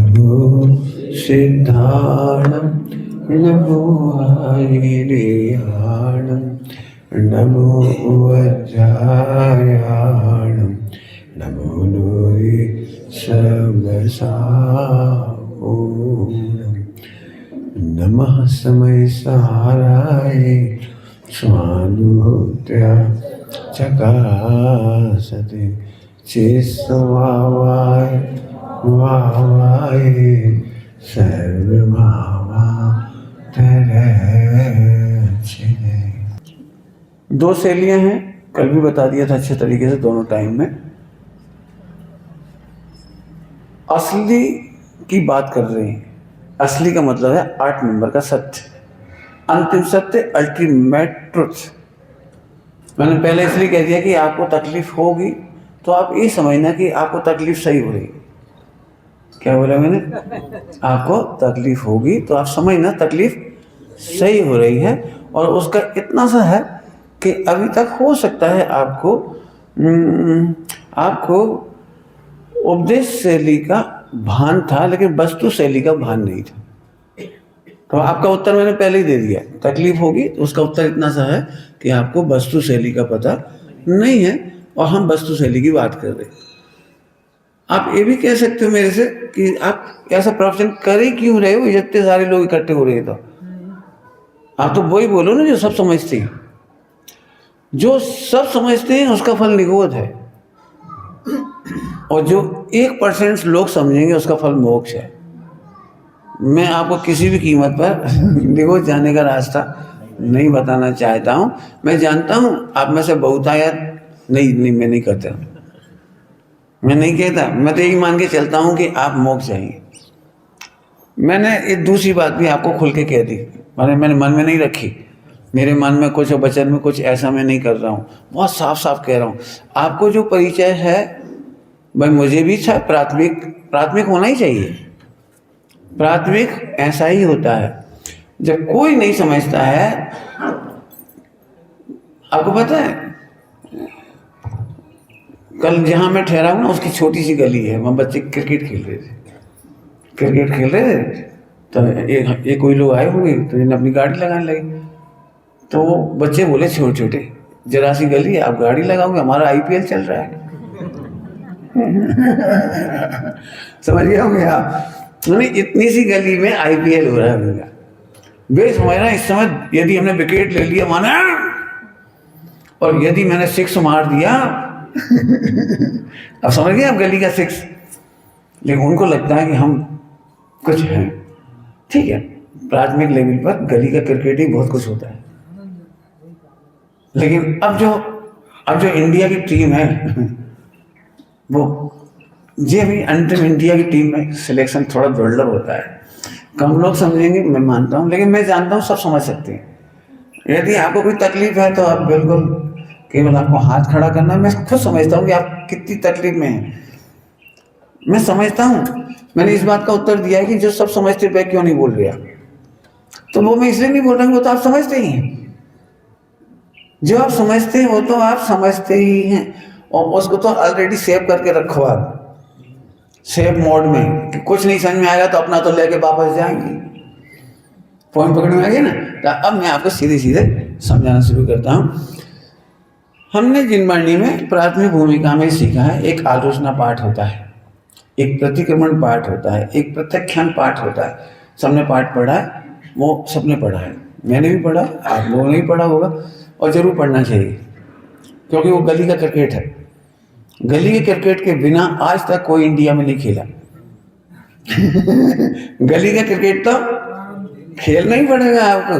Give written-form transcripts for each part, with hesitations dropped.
नमो सिद्धाणं नमो आयर्याणं नमो वज्रायाणं नमो लोये समसाओणं नमः समय सहाराय स्वानुभूत्या चकासते चेस्वावाय वावाय सर्वभावा तरच्छिने। दो शैलियाँ हैं, कल भी बता दिया था अच्छे तरीके से दोनों टाइम में। असली की बात कर रहे हैं। असली का मतलब है 8 नंबर का सत्य, अंतिम सत्य, अल्टीमेट ट्रुथ। मैंने पहले इसलिए कह दिया कि आपको तकलीफ होगी तो आप ये समझना कि आपको तकलीफ सही हो रही है। क्या बोला मैंने? आपको तकलीफ होगी तो आप समझना तकलीफ सही हो रही है। और उसका इतना सा है कि अभी तक हो सकता है आपको उपदेश शैली का भान था लेकिन वस्तु शैली का भान नहीं था। तो आपका उत्तर मैंने पहले ही दे दिया, तकलीफ होगी तो उसका उत्तर इतना सा है कि आपको वस्तु शैली का पता नहीं है और हम वस्तु शैली की बात कर रहे हैं। आप ये भी कह सकते हो मेरे से कि आप ऐसा प्रवचन कर ही क्यों रहे हो, इतने सारे लोग इकट्ठे हो रहे हैं। तो आप तो वही बोलो ना जो सब समझते हैं। जो सब समझते हैं उसका फल निगोद है और जो 1% लोग समझेंगे उसका फल मोक्ष है। मैं आपको किसी भी कीमत पर निगोद जाने का रास्ता नहीं बताना चाहता हूँ। मैं जानता हूँ आप में से बहुतायत नहीं मैं नहीं करता, मैं नहीं कहता, मैं तो यही मान के चलता हूँ कि आप मोक्ष जाएंगे। मैंने एक दूसरी बात भी आपको खुल के कह दी, मैंने मन में नहीं रखी। मेरे मन में कुछ और वचन में कुछ ऐसा मैं नहीं कर रहा हूँ, बहुत साफ साफ कह रहा हूँ। आपको जो परिचय है भाई, मुझे भी अच्छा प्राथमिक होना ही चाहिए। प्राथमिक ऐसा ही होता है जब कोई नहीं समझता है। आपको पता है कल जहाँ मैं ठहरा हूँ ना उसकी छोटी सी गली है, वहाँ बच्चे क्रिकेट खेल रहे थे। तो एक कोई लोग आए होंगे तो इन्हें अपनी गाड़ी लगाने लगे। तो वो बच्चे बोले छोटे जरा सी गली है, आप गाड़ी लगाओगे, हमारा IPL चल रहा है। समझ गए होंगे आप, इतनी सी गली में IPL हो रहा है उनका। वे समझ रहे हैं इस समय यदि हमने विकेट ले लिया माना और यदि मैंने 6 मार दिया अब समझ गए आप गली का 6। लेकिन उनको लगता है कि हम कुछ हैं। ठीक है, प्राथमिक लेवल पर गली का क्रिकेट ही बहुत कुछ होता है। लेकिन अब जो इंडिया की टीम है वो जी अभी अंतिम इंडिया की टीम में सिलेक्शन थोड़ा दुर्लभ होता है। कम लोग समझेंगे मैं मानता हूँ, लेकिन मैं जानता हूँ सब समझ सकते हैं। यदि आपको कोई तकलीफ है तो आप बिल्कुल केवल आपको हाथ खड़ा करना है। मैं खुद समझता हूँ कि आप कितनी तकलीफ में हैं, मैं समझता हूँ। मैंने इस बात का उत्तर दिया है कि जो सब समझते वह क्यों नहीं बोल रहे। तो वो मैं इसलिए नहीं बोल रहा हूँ, वो तो आप समझते ही हैं। जो आप समझते हैं वो तो आप समझते ही हैं और उसको तो ऑलरेडी सेव करके रखो आप सेव मोड में कि कुछ नहीं समझ में आएगा तो अपना तो लेके वापस जाएंगे। पॉइंट पकड़ में आ गया ना। तो अब मैं आपको सीधे समझाना शुरू करता हूँ। हमने जिनवाणी में प्राथमिक भूमिका में सीखा है, एक आलोचना पाठ होता है, एक प्रतिक्रमण पाठ होता है, एक प्रत्याख्यान पाठ होता है। सबने पाठ पढ़ा है, वो सबने पढ़ा है, मैंने भी पढ़ा, आप लोगों ने भी पढ़ा होगा और जरूर पढ़ना चाहिए क्योंकि वो गली का क्रिकेट है। गली के क्रिकेट के बिना आज तक कोई इंडिया में नहीं खेला। गली का क्रिकेट तो खेलना ही पड़ेगा आपको,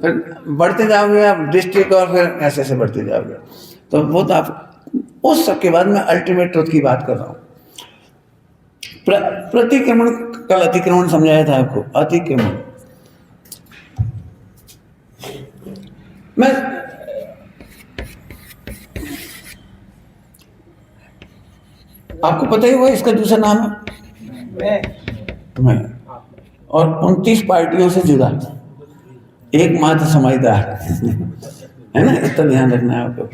फिर बढ़ते जाओगे आप डिस्ट्रिक्ट और फिर ऐसे बढ़ते जाओगे। तो वो तो आप उस सब के बाद मैं अल्टीमेट ट्रुथ की बात कर रहा हूँ। प्रतिक्रमण, कल अतिक्रमण समझाया था आपको। अतिक्रमण मैं आपको पता ही होगा इसका दूसरा नाम है मैं। और 29 पार्टियों से जुड़ा एकमात्र समझदार है ना, इतना ध्यान रखना है आपको।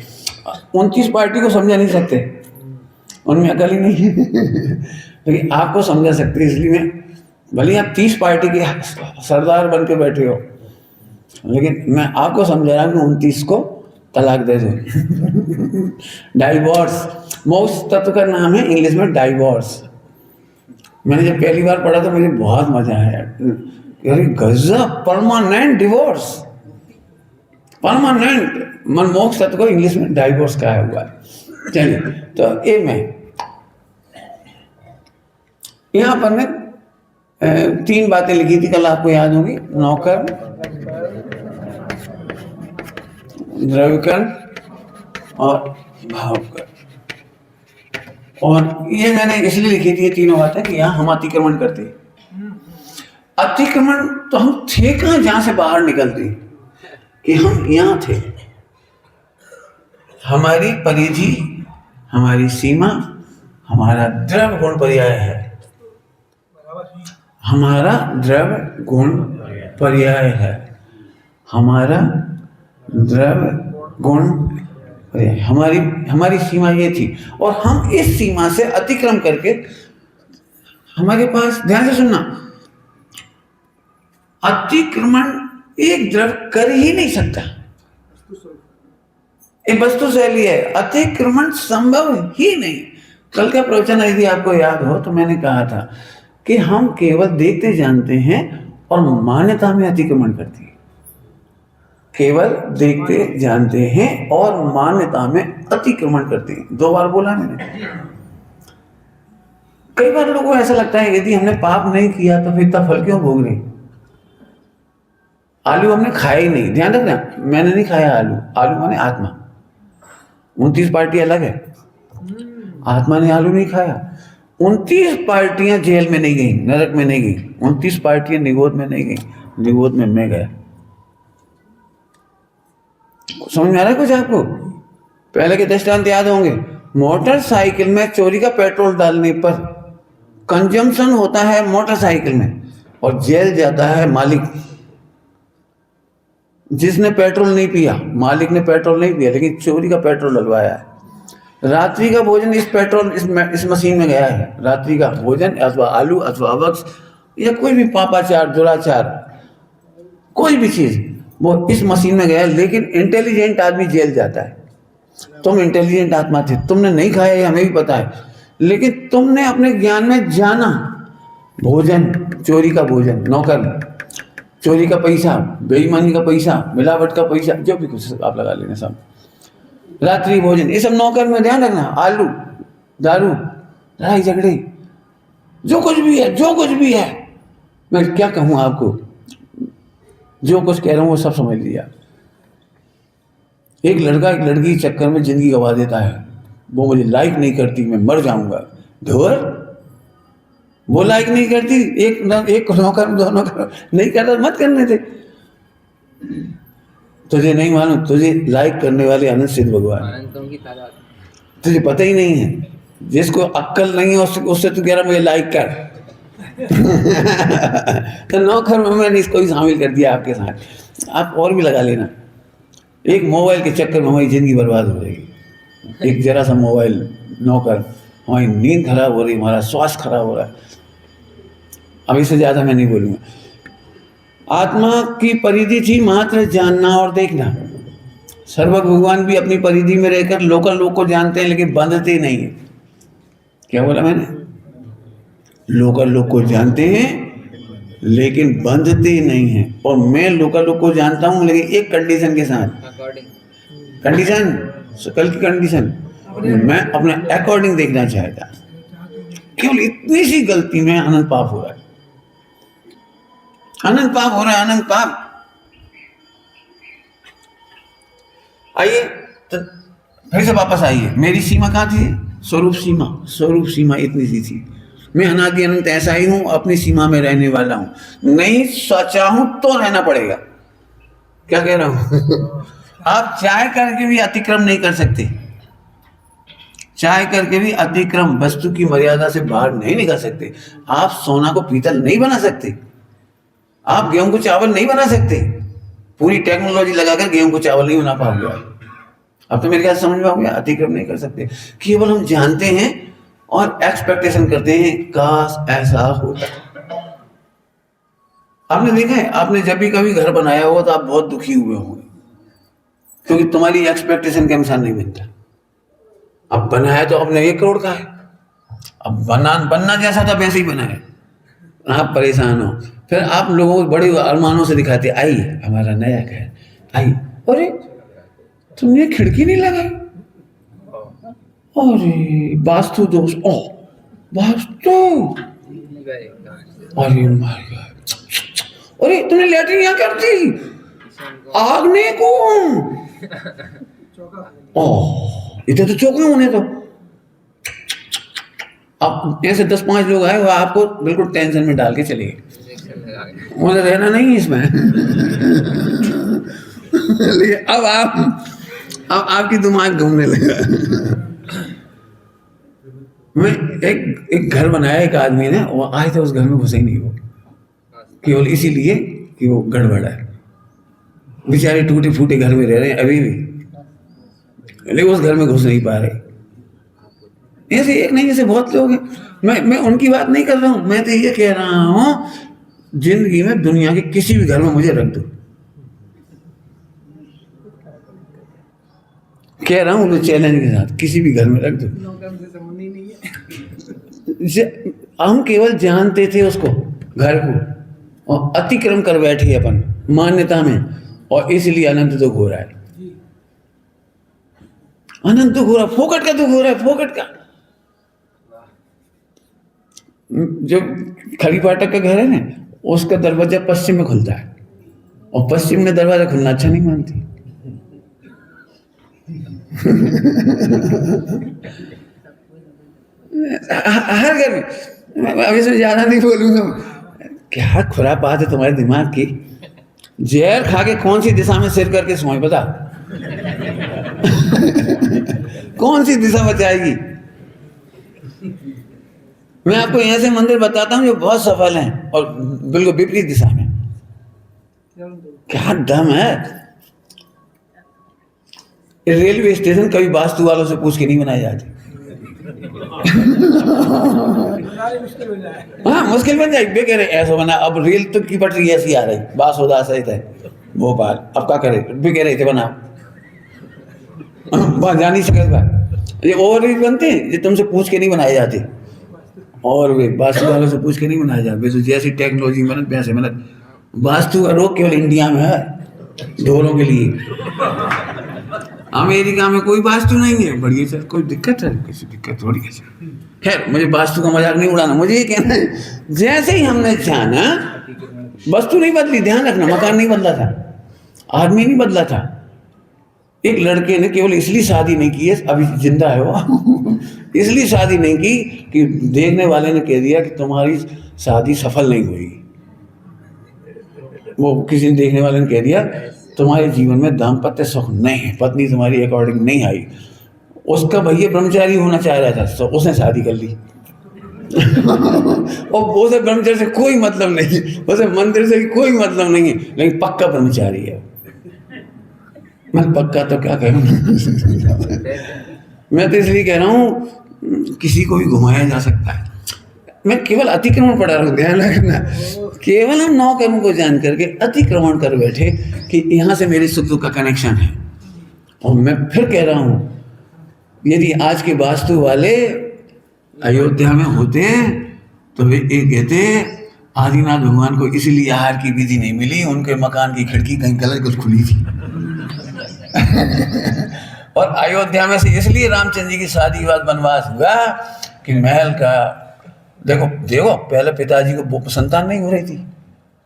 29 पार्टी को समझा नहीं सकते, उनमें अकल ही नहीं है। लेकिन आपको समझा सकते, इसलिए मैं भले आप 30 पार्टी के सरदार बन के बैठे हो, लेकिन मैं आपको समझा रहा हूँ कि 29 को तलाक दे दो। डाइवोर्स, मोक्ष तत्व का नाम है इंग्लिश में डाइवोर्स। मैंने जब पहली बार पढ़ा तो मुझे बहुत मजा आया, अरे गजब, परमानेंट डिवोर्स, परमानेंट। मन मोक्ष तत्व को इंग्लिश में डाइवोर्स कहा हुआ है। चलिए, तो ये मैं यहाँ पर मैं 3 बातें लिखी थी, कल आपको याद होगी, नौकर, द्रव्यकर और भावकर। और ये मैंने इसलिए लिखी थी ये तीनों बातें कि यहाँ हम अतिक्रमण करते। अतिक्रमण तो हम थे कहाँ जहां से बाहर निकलते, कि हम यहाँ थे। हमारी परिधि, हमारी सीमा, हमारा द्रव्य गुण पर्याय है, हमारा द्रव्य गुण पर्याय है, हमारा द्रव्य गुण पर्याय, हमारी सीमा ये थी। और हम इस सीमा से अतिक्रम करके, हमारे पास, ध्यान से सुनना, अतिक्रमण एक द्रव्य कर ही नहीं सकता, एक वस्तु शैली है, अतिक्रमण संभव ही नहीं। कल का प्रवचन यदि आपको याद हो तो मैंने कहा था कि हम केवल देखते जानते हैं और मान्यता में अतिक्रमण करते हैं। केवल देखते जानते हैं और मान्यता में अतिक्रमण करते हैं। 2 बार बोला मैंने। कई बार लोगों को ऐसा लगता है यदि हमने पाप नहीं किया तो फिर इतना फल क्यों भोग रहे। आलू हमने खाया ही नहीं, ध्यान रखना, मैंने नहीं खाया आलू, आलू माने आत्मा। 29 पार्टी अलग है, आत्मा ने आलू नहीं खाया। 29 पार्टियां जेल में नहीं गई, नरक में नहीं गई, 29 पार्टियां निगोद में नहीं गई, निगोद में मैं गया। समझ में आ रहा है कुछ आपको? पहले के दृष्टांत याद होंगे। मोटरसाइकिल में चोरी का पेट्रोल डालने पर कंजम्पशन होता है मोटरसाइकिल में, और जेल जाता है मालिक। जिसने पेट्रोल नहीं पिया, मालिक ने पेट्रोल नहीं पिया लेकिन चोरी का पेट्रोल डलवाया है। रात्रि का भोजन इस मशीन में गया है। रात्रि का भोजन अथवा आलू अथवा अवक्स या कोई भी पापाचार, दुराचार, कोई भी चीज वो इस मशीन में गया है। लेकिन इंटेलिजेंट आदमी जेल जाता है। तुम इंटेलिजेंट आत्मा थे, तुमने नहीं खाया, ये हमें भी पता है, लेकिन तुमने अपने ज्ञान में जाना भोजन, चोरी का भोजन, नौकर, चोरी का पैसा, बेईमानी का पैसा, मिलावट का पैसा, जो भी कुछ आप लगा लेना, सब रात्रि भोजन, ये सब नौकर में। ध्यान रखना, आलू, दारू, लड़ाई झगड़े, जो कुछ भी है, जो कुछ भी है, मैं क्या कहूँ आपको, जो कुछ कह रहा हूँ वो सब समझ लिया। एक लड़का एक लड़की के चक्कर में जिंदगी गवा देता है, वो मुझे लाइक नहीं करती, मैं मर जाऊंगा, ढोर, वो लाइक नहीं करती, एक नौकर, 2 नौकर नहीं करता, मत करने दे। तुझे नहीं मालूम, तुझे लाइक करने वाले अनंत सिद्ध भगवान, तुझे पता ही नहीं है। जिसको अक्ल नहीं है उससे तू कह रहा मुझे लाइक कर। तो नौकर में मैंने इसको भी शामिल कर दिया आपके साथ। आप और भी लगा लेना। एक मोबाइल के चक्कर में हमारी जिंदगी बर्बाद हो जाएगी। एक जरा सा मोबाइल, नौकर, हमारी नींद खराब हो रही, हमारा स्वास्थ्य खराब हो रहा है। अब इससे ज्यादा मैं नहीं बोलूँगा। आत्मा की परिधि थी मात्र जानना और देखना। सर्वज्ञ भगवान भी अपनी परिधि में रहकर लोकल लोग को जानते हैं लेकिन बंधते नहीं है। क्या बोला मैंने? लोकल लोग को जानते हैं लेकिन बंधते नहीं हैं। और मैं लोकल लोग को जानता हूँ लेकिन एक कंडीशन के साथ। कंडीशन, कल की कंडीशन, मैं अपने अकॉर्डिंग देखना चाहता। केवल इतनी सी गलती में अनंत पाप हो रहा है, अनंत पाप हो रहा है, अनंत पाप। आइए तो फिर से वापस आइए। मेरी सीमा कहाँ थी? स्वरूप सीमा। स्वरूप सीमा इतनी सी थी। मैं अनादि अनंत ऐसा ही हूं, अपनी सीमा में रहने वाला हूं। नहीं सोचा हूं तो रहना पड़ेगा। क्या कह रहा हूं? आप चाय करके भी अतिक्रम नहीं कर सकते। चाय करके भी अतिक्रम, वस्तु की मर्यादा से बाहर नहीं निकल सकते। आप सोना को पीतल नहीं बना सकते। आप गेहूं को चावल नहीं बना सकते। पूरी टेक्नोलॉजी लगाकर गेहूं को चावल नहीं बना पाओगे। अब तो मेरे ख्याल समझ में आ गया, अतिक्रम नहीं कर सकते। केवल हम जानते हैं और एक्सपेक्टेशन करते हैं काश ऐसा होता। आपने देखा है, आपने जब भी कभी घर बनाया होगा तो आप बहुत दुखी हुए होंगे, क्योंकि तुम्हारी एक्सपेक्टेशन के अनुसार नहीं बनता। अब बनाया तो आपने 1 करोड़ का है, अब बनना जैसा था वैसे ही बना है, आप परेशान हो। फिर आप लोगों को बड़े अरमानों से दिखाते, आई हमारा नया घर, आई, अरे तुमने खिड़की नहीं लगाई, अरे वास्तु दोष, ओ वास्तु, अरे माय गॉड, अरे तुमने लैट्रिन यहाँ कर दी, आगने को, ओह इधर तो चौके होने तो। अब ऐसे 10-5 लोग आए, वो आपको बिल्कुल टेंशन में डाल के चले गए, मुझे रहना नहीं इसमें। अब आपकी दिमाग घूमने लगा। मैं एक घर बनाया एक आदमी ने, वो आए थे, उस घर में घुसे ही नहीं वो, केवल इसीलिए कि वो गड़बड़ है। बेचारे टूटे फूटे घर में रह रहे हैं अभी भी, लेकिन उस घर में घुस नहीं पा रहे। ऐसे एक नहीं, ऐसे बहुत लोग हैं। मैं उनकी बात नहीं कर रहा हूं, मैं तो ये कह रहा हूं जिंदगी में दुनिया के किसी भी घर में मुझे रख दो, कह रहा हूं चैलेंज के साथ, किसी भी घर में रख दो। हम केवल जानते थे उसको, घर को, और अतिक्रम कर बैठे अपन मान्यता में, और इसलिए अनंत दुख हो रहा है, अनंत दुख हो रहा है, फोकट का दुख हो रहा है, फोकट का। जो खड़ी फाटक का घर है ना, उसका दरवाजा पश्चिम में खुलता है, और पश्चिम में दरवाजा खुलना अच्छा नहीं मानती। हर घर में, अब इसमें ज्यादा नहीं बोलूंगा, क्या खुरापात है तुम्हारे दिमाग की। जहर खा के कौन सी दिशा में सिर करके सोए पता? कौन सी दिशा बचाएगी? मैं आपको ऐसे मंदिर बताता हूँ जो बहुत सफल हैं, और बिल्कुल विपरीत दिशा में। क्या दम है। रेलवे स्टेशन कभी वास्तु वालों से पूछ के नहीं बनाए जाते। हाँ मुश्किल बन जाएगी, कह रहे ऐसा बना, अब रेल तो की पटरी ऐसी आ रही, बासोदा सहित है भोपाल, अब क्या करे, भी कह रहे थे बना, जा नहीं सकते। ये ओवर ब्रिज बनते हैं, ये तुमसे पूछ के नहीं बनाए जाते, और वे वास्तु वालों से पूछ के नहीं बनाए जाते। तो जैसी टेक्नोलॉजी बनत वैसे बनत। वास्तु का रोग केवल इंडिया में है, ढोलों के लिए। अमेरिका में कोई वास्तु नहीं है, बढ़िया सर, कोई दिक्कत है, किसी दिक्कत थोड़ी है। खैर मुझे वास्तु का मजाक नहीं उड़ाना, मुझे ये कहना है जैसे ही हमने जाना, वस्तु नहीं बदली, ध्यान रखना, मकान नहीं बदला था, आदमी नहीं बदला था। एक लड़के ने केवल इसलिए शादी नहीं की है, अभी जिंदा है वो, इसलिए शादी नहीं की कि देखने वाले ने कह दिया कि तुम्हारी शादी सफल नहीं हुई। वो किसी ने देखने वाले ने कह दिया तुम्हारे जीवन में दाम्पत्य सुख नहीं है, पत्नी तुम्हारी अकॉर्डिंग नहीं आई। उसका भैया ब्रह्मचारी होना चाह रहा था, तो उसने शादी कर ली। और उसे ब्रह्मचारी से कोई मतलब नहीं, उसे मंदिर से कोई मतलब नहीं है, लेकिन पक्का ब्रह्मचारी है। मैं पक्का तो क्या करूं। मैं तो इसलिए कह रहा हूं किसी को भी घुमाया जा सकता है। मैं केवल अतिक्रमण पढ़ा रहा हूँ, ध्यान रखना। केवल हम 9 कर्म को जान करके अतिक्रमण कर बैठे कि यहाँ से मेरे सुख दुख का कनेक्शन है। और मैं फिर कह रहा हूँ, यदि आज के वास्तु वाले अयोध्या में होते तो वे ये कहते आदिनाथ भगवान को इसलिए आहार की विधि नहीं मिली, उनके मकान की खिड़की कहीं गलत कुछ खुली थी। और अयोध्या में से इसलिए रामचंद्र जी की शादी के बाद वनवास हुआ कि महल का देखो पहले पिताजी को संतान नहीं हो रही थी,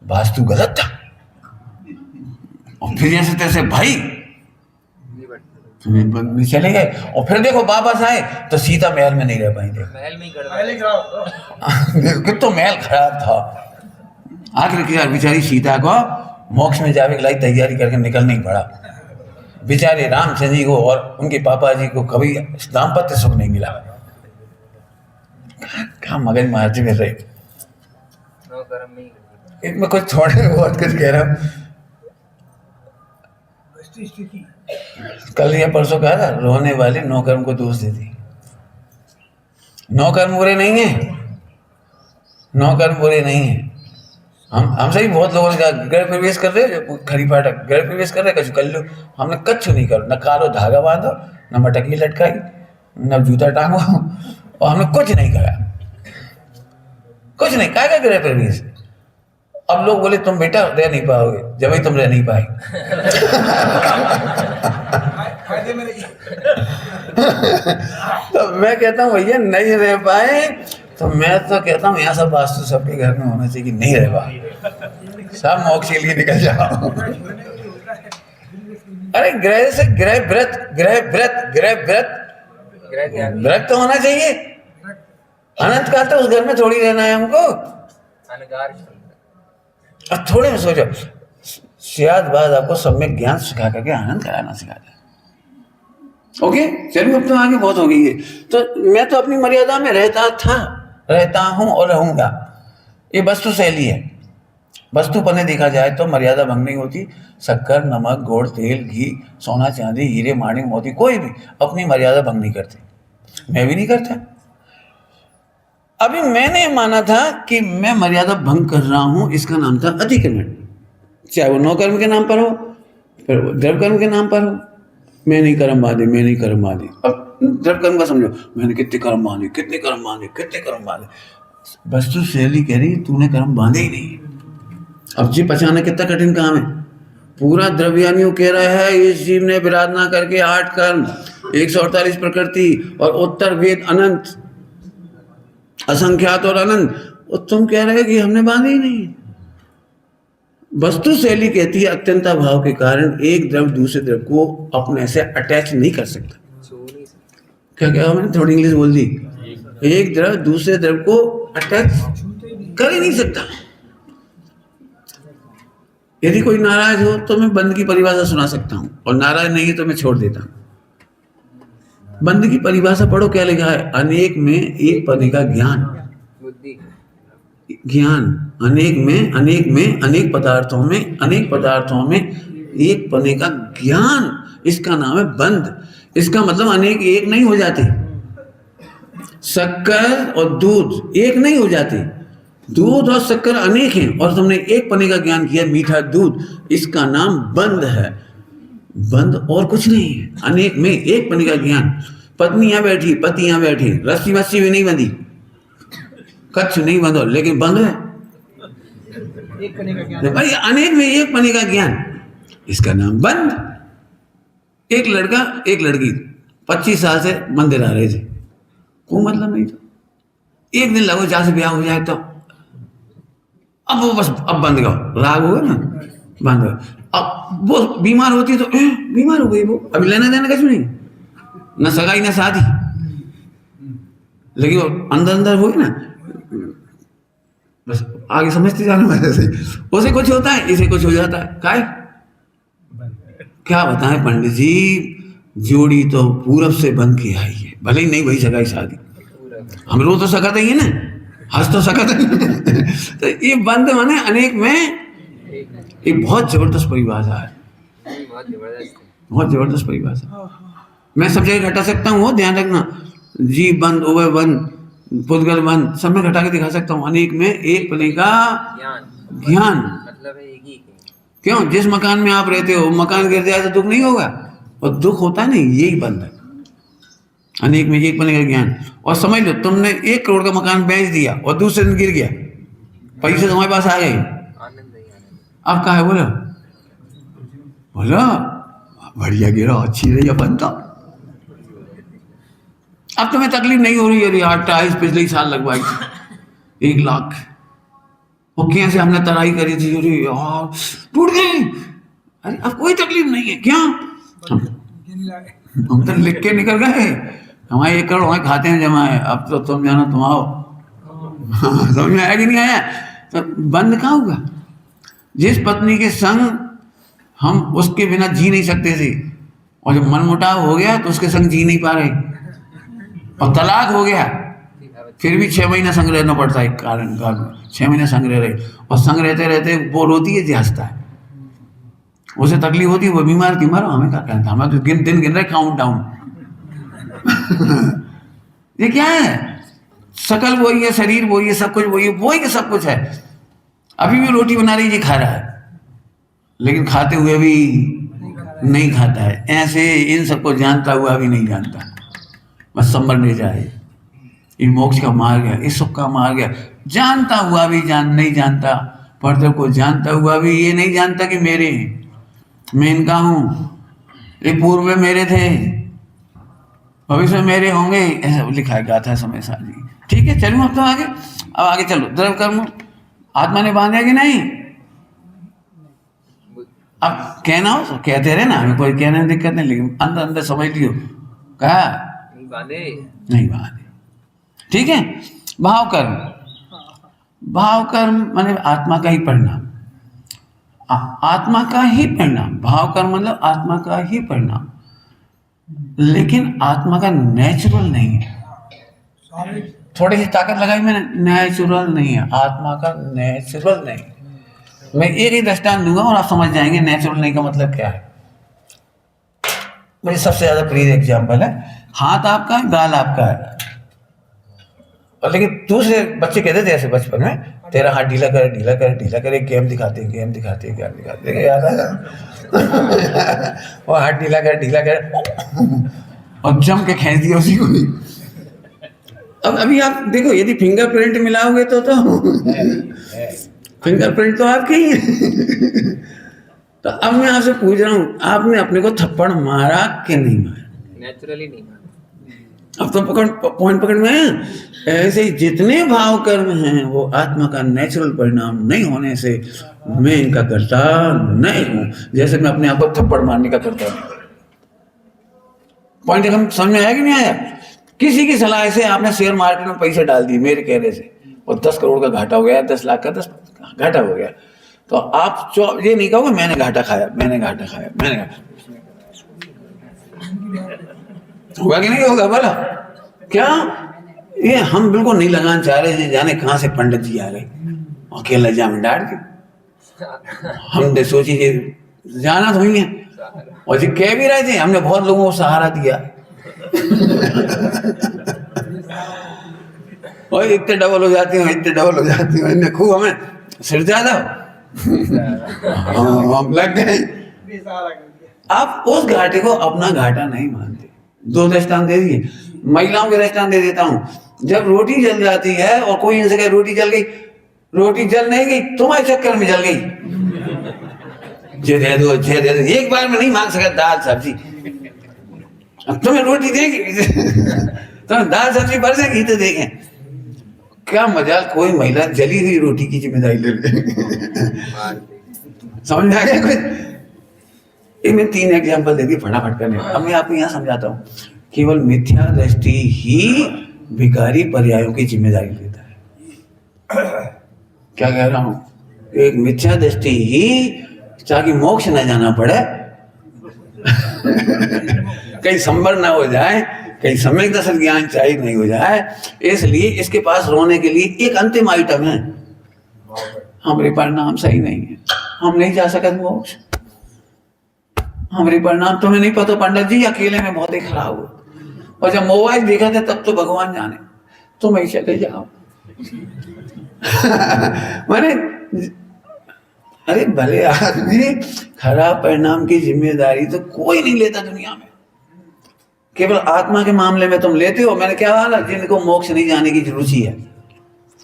वास्तु गलत था, और फिर जैसे तैसे भाई चले गए, और फिर देखो वापस आए तो सीता महल में नहीं रह पाई। देखो तो महल खराब था। आखिर बेचारी सीता को मोक्ष में जाने के लिए तैयारी करके निकलना ही पड़ा। बेचारे रामचंद्र जी को और उनके पापा जी को कभी दाम्पत्य सुख नहीं मिला। क्या मगज मारते फिर रहे। मैं कुछ थोड़े बहुत कुछ कह रहा हूँ। कल या परसों कहा था, रोने वाले 9 कर्म को दोष देती। 9 कर्म बुरे नहीं है, 9 कर्म बुरे नहीं है, हमसे ही बहुत लोगों ने कहा गृह प्रवेश कर रहे हो, खड़ी फाटक गृह प्रवेश कर रहे कछु कर लो। हमने कछु नहीं करो, न कालो धागा बांधो, न मटकी लटकाई, न जूता टांगो, और हमने कुछ नहीं करा, कुछ नहीं। क्या गृह प्रवेश? अब लोग बोले तुम बेटा रह नहीं पाओगे, जब ही तुम रह नहीं पाए। तो मैं कहता हूँ भैया नहीं रह पाए, तो मैं तो कहता हूँ यहाँ सब वास्तु सबके घर में होना चाहिए कि नहीं रह पाए, सब मोक्ष के लिए निकल जाओ। अरे ग्रह से ग्रह व्रत, ग्रह व्रत, ग्रह व्रत, व्रत तो होना चाहिए। अनंत काल तो उस घर में थोड़ी रहना है हमको। अब थोड़े में सोचो, शायद बाद आपको सम्यक ज्ञान सिखा करके आनंद कराना सिखाता है। ओके चलिए, अब तो आगे बहुत हो गई है। तो मैं तो अपनी मर्यादा में रहता था, रहता हूं और रहूंगा। ये वस्तु शैली है। वस्तु पने देखा जाए तो मर्यादा भंग नहीं होती। शक्कर, नमक, गुड़, तेल, घी, सोना, चांदी, हीरे, माणिक, मोती, कोई भी अपनी मर्यादा भंग नहीं करते। मैं भी नहीं करता। अभी मैंने माना था कि मैं मर्यादा भंग कर रहा हूं, इसका नाम था अतिक्रमण। चाहे वो नौ कर्म के नाम पर हो, फिर द्रव्य कर्म के नाम पर हो। मैं नहीं कर्म बांधे, मैं नहीं कर्म बांधे। अब द्रव्य कर्म का समझो, मैंने कितने कर्म बांधे, कितने कर्म बांधे, कितने कर्म बांधे। वस्तु शैली कह रही तूने कर्म बांधे ही नहीं। अब जी पहचाना कितना कठिन काम है। पूरा द्रव्यानियों कह रहा है इस जीव ने विराधना करके 8 कर्म, 148 प्रकृति और उत्तर वेद अनंत, असंख्यात और अनंत, और तुम कह रहे हो कि हमने बांधे ही नहीं। वस्तु शैली कहती है अत्यंता भाव के कारण एक द्रव्य दूसरे द्रव्य को अपने से अटैच नहीं कर सकता। क्या क्या मैंने थोड़ी इंग्लिश बोल दी। एक द्रव्य दूसरे द्रव्य को अटैच कर ही नहीं सकता। यदि कोई नाराज हो तो मैं बंद की परिभाषा सुना सकता हूं, और नाराज नहीं है तो मैं छोड़ देता हूं। बंद की परिभाषा पढ़ो, क्या लिखा है? अनेक में एक पद का ज्ञान, ज्ञान अनेक में, अनेक में, अनेक पदार्थों में, अनेक पदार्थों में एक पने का ज्ञान, इसका नाम है बंद। इसका मतलब अनेक एक नहीं हो जाते। शक्कर और दूध एक नहीं हो जाते। दूध और शक्कर अनेक हैं और तुमने एक पने का ज्ञान किया, मीठा दूध, इसका नाम बंद है। बंद और कुछ नहीं है, अनेक में एक पने का ज्ञान। पत्नी यहाँ बैठी, पति यहाँ बैठे, रस्सी वस्सी भी नहीं बंधी, कच्छ नहीं बंधो, लेकिन बंद है भाई। अनेक में एक पने का ज्ञान, इसका नाम बंद। एक लड़का एक लड़की 25 साल से मंदिर आ रहे थे, कोई मतलब नहीं था। एक दिन लगो जहां से ब्याह हो जाए तो अब वो बस अब बंद गो, राग हुआ ना, बंद हो। अब वो बीमार होती तो बीमार हो गई, वो अभी लेना देना कुछ नहीं, न सगाई न शादी, लेकिन वो अंदर अंदर हुई ना, बस आगे समझते जाना मेरे से। उसे कुछ होता है, इसे कुछ हो जाता है। क्या बताएं पंडित जी, जोड़ी तो पूरब से बंद की आई है, भले ही नहीं वही सगाई शादी, हम लोग तो सकत ही है ना, हंस तो सकत है। तो ये बंद माने अनेक में एक बहुत जबरदस्त परिभाषा है, बहुत जबरदस्त परिभाषा। मैं सब जगह घटा सकता हूँ, वो ध्यान रखना। जी बंद, उभय बंद, पुद्गल बंद, सब में घटा के दिखा सकता हूँ। अनेक में एक पने का ज्ञान, मतलब है एक ही। क्यों? जिस मकान में आप रहते हो मकान गिर जाए तो दुख नहीं होगा, और दुख होता नहीं, यही बंद है। अनेक में एक पने का ज्ञान। और समझ लो तुमने 1 करोड़ का मकान बेच दिया और दूसरे दिन गिर गया, पैसे तुम्हारे पास आ गए, अब कहा है बोलो, बोलो बढ़िया गिरा, अच्छी रही अपन तो। अब तुम्हें तकलीफ नहीं हो रही है, यार टाइल्स पिछले साल लगवाई थी 1 लाख, वो कैसे हमने तराई करी थी, अरे यार टूट गई। अरे अब कोई तकलीफ नहीं है, क्या हम तो लिख के निकल गए, हमारे 1 करोड़ हमारे खाते में जमा है, अब तो तुम जानो तुम आओ। समझ में आया कि नहीं आया? तो बंद कहाँ होगा? जिस पत्नी के संग हम उसके बिना जी नहीं सकते थे, और जब मनमुटाव हो गया तो उसके संग जी नहीं पा रहे, और तलाक हो गया, फिर भी 6 महीना संग रहना पड़ता है। कारण 6 महीने संग रह रहे, और संग रहते रहते वो रोती है, हंसता है, उसे तकलीफ होती है, वो बीमार की मारो, हमें क्या कहता, हमें तो दिन गिन रहे, काउंट डाउन। ये क्या है? शकल वही है, शरीर वही है, सब कुछ वही है, वही के सब कुछ है। अभी भी रोटी बना रही जी, खा रहा है, लेकिन खाते हुए भी नहीं खाता है। ऐसे इन सबको जानता हुआ भी नहीं जानता, बस संभल नहीं जाए। ये मोक्ष का मार्ग है, इस सुख का मार्ग है। जानता हुआ भी नहीं जानता, पर्दे को जानता हुआ भी ये नहीं जानता कि मेरे, मैं इनका हूं, ये पूर्व में मेरे थे, भविष्य में मेरे होंगे, ऐसा लिखा है गाथा समय साजी। ठीक है, चलूं अब तो आगे। अब आगे चलो। द्रव्य कर्म आत्मा ने बांधा कि नहीं? अब कहना हो तो कहते रहे ना, हमें कोई कहने में दिक्कत नहीं, लेकिन अंदर अंदर समझ लियो, कहा नहीं बांधे। ठीक है। भाव कर्म, भाव कर्म माने आत्मा का ही परिणाम, आत्मा का ही परिणाम। भाव कर्म मतलब आत्मा का ही परिणाम, लेकिन आत्मा का नेचुरल नहीं है। थोड़ी सी ताकत लगाई मैंने, नेचुरल नहीं है, आत्मा का नेचुरल नहीं। मैं एक ही दृष्टांत दूंगा और आप समझ जाएंगे नेचुरल नहीं का मतलब क्या है। मेरी सबसे ज्यादा प्रिय एग्जाम्पल है, हाथ आपका है, गाल आपका है, और लेकिन दूसरे बच्चे कहते थे ऐसे बचपन में, तेरा हाथ ढीला कर, ढीला कर, ढीला कर, एक गेम दिखाते, गेम दिखाते, गेम दिखाते, याद आया और हाथ ढीला कर, ढीला कर, और जम के खींच दिया उसी को भी। अब अभी आप देखो, यदि फिंगरप्रिंट मिलाओगे तो फिंगरप्रिंट तो आपके ही है। तो अब मैं आपसे पूछ रहा हूँ, आपने अपने को थप्पड़ मारा कि नहीं मारा? नेचुरली नहीं। अब तो पॉइंट पकड़ में है। ऐसे ही जितने भाव कर्म हैं वो आत्मा का नेचुरल परिणाम नहीं होने से मैं इनका करता नहीं हूं। जैसे मैं अपने आप को थप्पड़ मारने का करता हूं। पॉइंट हम समझ में आया कि नहीं आया? किसी की सलाह से आपने शेयर मार्केट में पैसे डाल दिए मेरे कहने से, और 10 करोड़ का घाटा हो गया, 10 लाख का 10 घाटा हो गया, तो आप ये नहीं कहोगे मैंने घाटा खाया, मैंने घाटा खाया, मैंने घाटा। होगा कि नहीं होगा? बोला क्या? ये हम बिल्कुल नहीं लगाना चाह रहे, जाने कहां से पंडित जी आ गए अकेला जाम डाल के। हमने सोची जाना तो ही है, और जी कह भी रहे थे, हमने बहुत लोगों को सहारा दिया और इतने डबल हो जाती हूँ, इतने डबल हो जाती हूँ, इन्हें खूब हमें सिर ज्यादा हम लग गए। आप उस घाटे को अपना घाटा नहीं मानते। दो दृष्टांत दे दिए, महिलाओं के दृष्टांत दे देता हूं। जब रोटी जल जाती है और कोई इनसे कहे रोटी जल गई, रोटी जल नहीं गई, तुम्हारे चक्कर में जल गई, जे दे दो, जे दे दो, एक बार में नहीं मांग सका दाल सब्जी, तुम्हें रोटी देगी तुम्हें दाल सब्जी बरसेगी तो देखें क्या मजाल। कोई महिला जली हुई रोटी की जिम्मेदारी ले ले समझ में आ गया कुछ? मैं 3 एग्जाम्पल दे दी फटाफट करने। अब मैं आपको यहाँ समझाता हूँ, केवल मिथ्या दृष्टि ही विकारी पर्यायों की जिम्मेदारी लेता है। क्या कह रहा हूँ? एक मिथ्या दृष्टि ही, ताकि मोक्ष न जाना पड़े कहीं संभर ना हो जाए, कहीं सम्यक दर्शन ज्ञान चाहिए नहीं हो जाए, इसलिए इसके पास रोने के लिए एक अंतिम आइटम है, हमारे परिणाम सही नहीं है, हम नहीं जा सकते मोक्ष, हमारे परिणाम तुम्हें नहीं पता पंडित जी, अकेले में बहुत ही खराब हो। और जब मोबाइल देखा था तब तो भगवान जाने, तुम ऐसे चले जाओ माने अरे भले आदमी, खराब परिणाम की जिम्मेदारी तो कोई नहीं लेता दुनिया में, केवल आत्मा के मामले में तुम लेते हो। मैंने क्या बोला? जिनको मोक्ष नहीं जाने की रुचि है,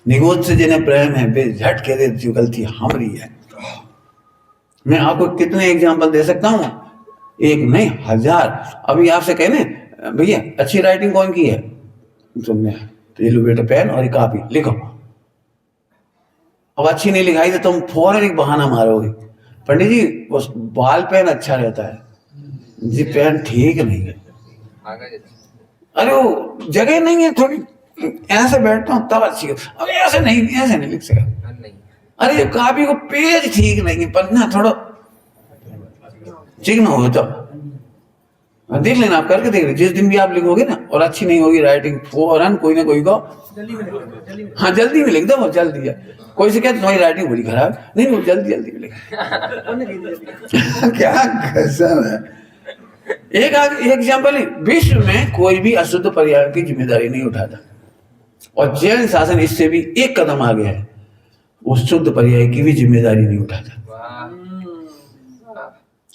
निगोद से जिन्हें प्रेम है, बे झट कह दे जो गलती हमारी है। मैं आपको कितने एग्जाम्पल दे सकता हूँ, एक नहीं 1000। अभी आपसे कहने भैया अच्छी राइटिंग कौन की है, तुमने तो ये लो बेटा पेन और एक कॉपी लिखो। अब अच्छी नहीं लिखाई तो तुम फौरन एक बहाना मारोगे, पंडित जी वो बाल पेन अच्छा रहता है जी, पेन ठीक नहीं है, अरे वो जगह नहीं है, थोड़ी ऐसे बैठता हूँ तब अच्छी हो, अब ऐसे नहीं लिख सका, अरे कॉपी को पेज ठीक नहीं है, पन्ना थोड़ा चिकना हो तो देख लेना, आप करके देख लेना। जिस दिन भी आप लिखोगे ना और अच्छी नहीं होगी राइटिंग, फौरन कोई ना कोई को हाँ जल्दी में लिख दो, वो जल्दी है। कोई से कहते तुम्हारी राइटिंग बड़ी खराब, नहीं वो जल्दी में लिख क्या कसम है। एक एग्जाम्पल है, विश्व में कोई भी अशुद्ध पर्यावरण की जिम्मेदारी नहीं उठाता, और जैन शासन इससे भी एक कदम आगे है। उस शुद्ध पर्याय की भी जिम्मेदारी नहीं उठाता।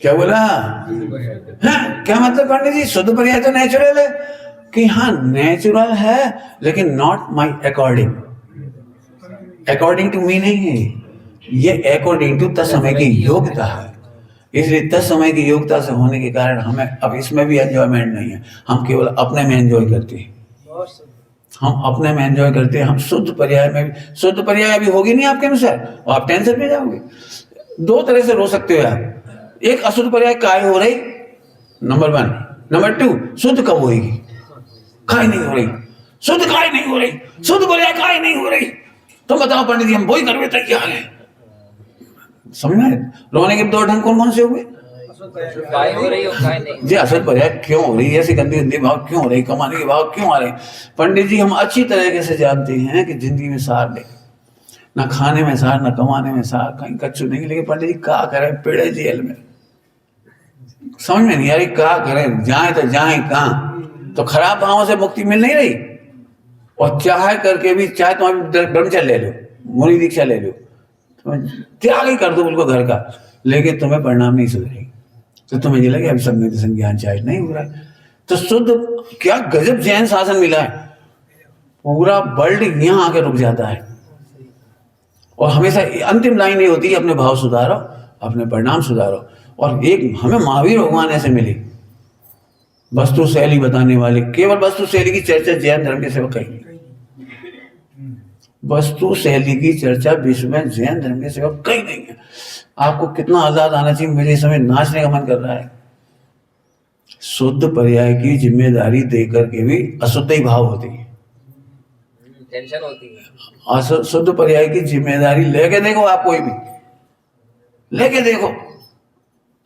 क्या बोला? हाँ, क्या मतलब पंडित जी? शुद्ध पर्याय तो नेचुरल है कि हाँ नेचुरल है, लेकिन not my according. According to me नहीं है ये, अकॉर्डिंग टू तत्समय की योग्यता है। इसलिए तत्समय की योग्यता से होने के कारण हमें अब इसमें भी एंजॉयमेंट नहीं है, हम केवल अपने में एंजॉय करते हैं। हम अपने में एंजॉय करते हैं। हम शुद्ध पर्याय में भी, शुद्ध पर्याय अभी होगी नहीं आपके अनुसार और आप टेंशन में जाओगे। दो तरह से रो सकते हो आप। एक, अशुद्ध पर्याय काय हो रही, नंबर 1। नंबर 2, शुद्ध कब होगी? काय नहीं हो रही। शुद्ध काय नहीं हो रही, शुद्ध पर्याय काय नहीं हो रही। तो बताओ पंडित जी, हम वही करने तैयार हैं। समझ में? रोने के 2 ढंग कौन कौन से हुए? काय हो रही हो काय नहीं जी, अशुद्ध पर्याय क्यों हो रही है? ऐसी गंदी गंदी भाव क्यों हो रही? कमाने के भाव क्यों आ रहे? पंडित जी, हम अच्छी तरीके से जानते हैं कि जिंदगी में सार नहीं, ना खाने में सार, ना कमाने में सार, कहीं कच्चू नहीं। लेकिन पंडित जी क्या करें, पेड़े जेल में। समझ में नहीं आ रही क्या करें, जाए तो जाए कहाँ? तो खराब भावों से मुक्ति मिल नहीं रही, और चाहे करके भी, चाहे तुम ब्रह्मचर्य ले लो, मुनि दीक्षा ले लो, त्याग ही कर दो बिल्कुल घर का, लेकिन तुम्हें परिणाम नहीं सुधरेगी। तो तुम्हें ये लगे अभी संवेद संज्ञान चाहे नहीं हो रहा है। तो शुद्ध क्या गजब जैन शासन मिला है, पूरा वर्ल्ड यहाँ आके रुक जाता है। और हमेशा अंतिम लाइन ये होती है, अपने भाव सुधारो, अपने परिणाम सुधारो। और एक हमें महावीर भगवान ऐसे मिले, वस्तु शैली बताने वाले। केवल वस्तु शैली की चर्चा जैन धर्म के सेवक कहीं, वस्तु शैली की चर्चा विश्व में जैन धर्म के सेवक कहीं नहीं है। आपको कितना आजाद आना चाहिए, मुझे इस समय नाचने का मन कर रहा है। शुद्ध पर्याय की जिम्मेदारी देकर के भी अशुद्ध ही भाव होती है, टेंशन होती है। शुद्ध पर्याय की जिम्मेदारी लेके देखो, आप कोई भी लेके देखो,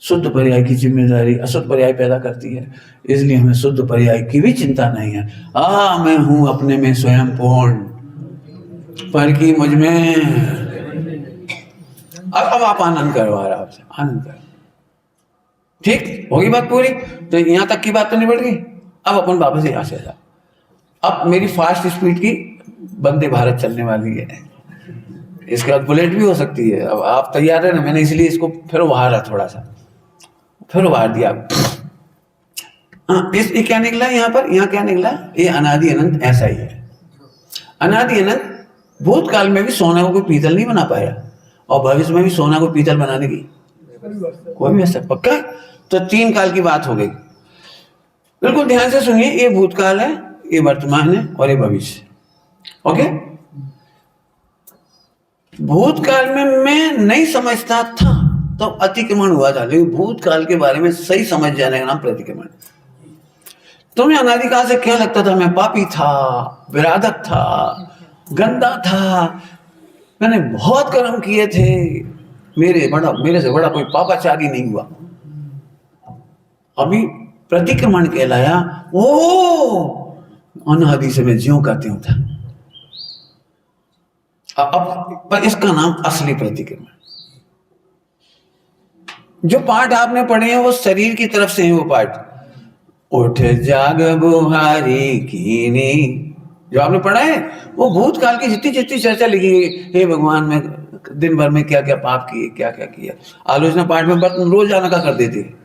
शुद्ध पर्याय की जिम्मेदारी अशुद्ध पर्याय पैदा करती है। इसलिए हमें शुद्ध पर्याय की भी चिंता नहीं है। मैं हूं अपने में स्वयं पूर्ण, पर की मुझ में। अब आप आनंद करो, आराम से आनंद करो। ठीक होगी बात पूरी? तो यहां तक की बात तो निबट गई। अब अपन वापस यहाँ से जा। अब मेरी फास्ट स्पीड की वंदे भारत चलने वाली है, इसके बाद बुलेट भी हो सकती है। अब आप तैयार है ना? मैंने इसलिए इसको फिर उभारा, थोड़ा सा फिर उभार दिया। ये क्या निकला यहाँ पर? यहाँ क्या निकला? ये अनादि अनंत ऐसा ही है। अनादि अनंत भूतकाल में भी सोना को कोई पीतल नहीं बना पाया, और भविष्य में भी सोना को पीतल बनाने की कोई भी ऐसा पक्का। तो 3 काल की बात हो गई। बिल्कुल ध्यान से सुनिए, ये भूतकाल है, ये वर्तमान है, और ये भविष्य। ओके? भूतकाल में मैं नहीं समझता था तो अतिक्रमण हुआ था, लेकिन भूतकाल के बारे में सही समझ जाने का नाम प्रतिक्रमण। तुम्हें अनादिकाल से क्या लगता था? मैं पापी था, विराधक था, गंदा था, मैंने बहुत कर्म किए थे, मेरे से बड़ा कोई पापाचारी नहीं हुआ। अभी प्रतिक्रमण कहलाया, अनादि से मैं ज्यों का त्यों था। अब पर इसका नाम असली प्रतिक्रमण। जो पाठ आपने पढ़े हैं वो शरीर की तरफ से है। वो पाठ उठ जाग बुहारी कीनी जो आपने पढ़ा है, वो भूतकाल की जितनी जितनी चर्चा लिखी गई, हे भगवान मैं दिन भर में क्या क्या पाप किए, क्या क्या किया। आलोचना पाठ में रोजाना का कर देते हैं।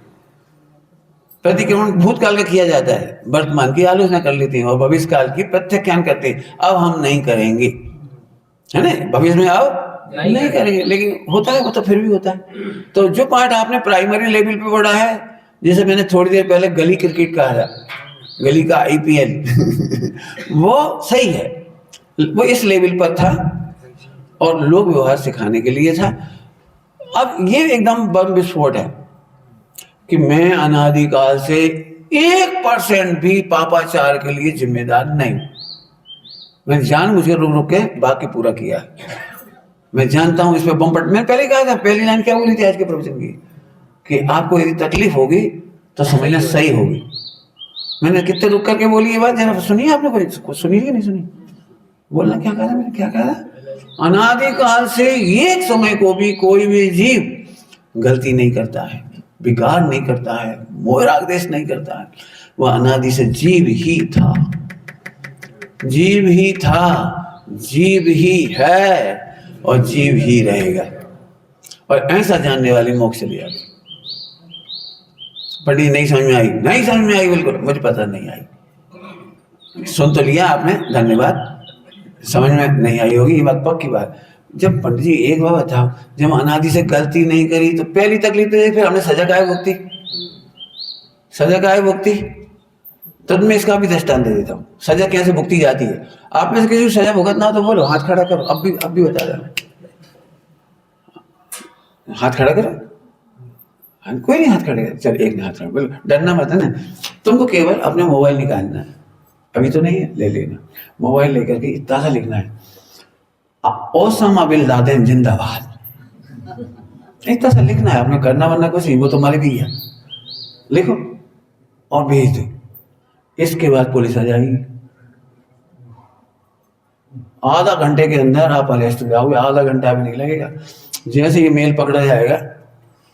प्रतिक्रमण भूतकाल का किया जाता है, वर्तमान की आलोचना कर लेते हैं, और भविष्य काल की प्रत्याख्यान करते हैं। अब हम नहीं करेंगे, है ना? भविष्य में अब नहीं करेंगे, लेकिन होता है वो, तो फिर भी होता है। तो जो पार्ट आपने प्राइमरी लेवल पे पढ़ा है, जैसे मैंने थोड़ी देर पहले गली क्रिकेट कहा था, गली का IPL वो सही है, वो इस लेवल पर था और लोक व्यवहार सिखाने के लिए था। अब ये एकदम बम विस्फोट है कि मैं अनादिकाल से 1% भी पापाचार के लिए जिम्मेदार नहीं। मैं जान मुझे रुक रुक के बाकी पूरा किया। मैं जानता हूं इस पे बम पट। मैंने पहले कहा था, पहली लाइन क्या बोली थी आज के प्रवचन की, कि आपको यदि तकलीफ होगी तो समझना सही होगी। मैंने कितने रुक करके बोली ये बात, जरा सुनिए। आपने कोई सुनी कि नहीं सुनी? बोलना क्या कहा था मैंने, क्या कहा था? अनादिकाल से एक समय को भी कोई भी जीव गलती नहीं करता है, विकार नहीं करता है, मोह राग देश नहीं करता है। वह अनादि से जीव ही था, जीव ही था, जीव ही है। और जीव ही रहेगा। और ऐसा जानने वाले मोक्ष चले जाते। पंडित नहीं समझ में आई, नहीं समझ में आई, बिल्कुल मुझे पता नहीं आई। सुन तो लिया आपने, धन्यवाद। समझ में नहीं आई होगी, ये बात पक्की बात। जब पंडित जी एक बार बताओ, जब अनादि से गलती नहीं करी तो पहली तकलीफ तो ये, फिर हमने सजा काहे भुगती? सजा काहे भुगती? तो मैं इसका भी दृष्टांत दे देता हूँ, सजा कैसे भुगती जाती है। आप में से किसी को सजा भुगतना हो तो बोलो, हाथ खड़ा करो। अब भी बता रहा हूँ, हाथ खड़ा करो। हाँ, कोई नहीं हाथ खड़े, चल एक ने हाथ खड़ा, बोलो डरना मत है ना। तुमको केवल अपने मोबाइल निकालना है, अभी तो नहीं है, ले लेना। मोबाइल लेकर के इतना सा लिखना है, ओसामा बिन लादेन जिंदाबाद, इतना सा लिखना है। आपने करना वरना कुछ नहीं, वो तुम्हारे भी है, लिखो और भेज दो। इसके बाद पुलिस आ जाएगी, आधा घंटे के अंदर आप अरेस्ट हो जाओगे, आधा घंटा भी नहीं लगेगा। जैसे ये मेल पकड़ा जाएगा,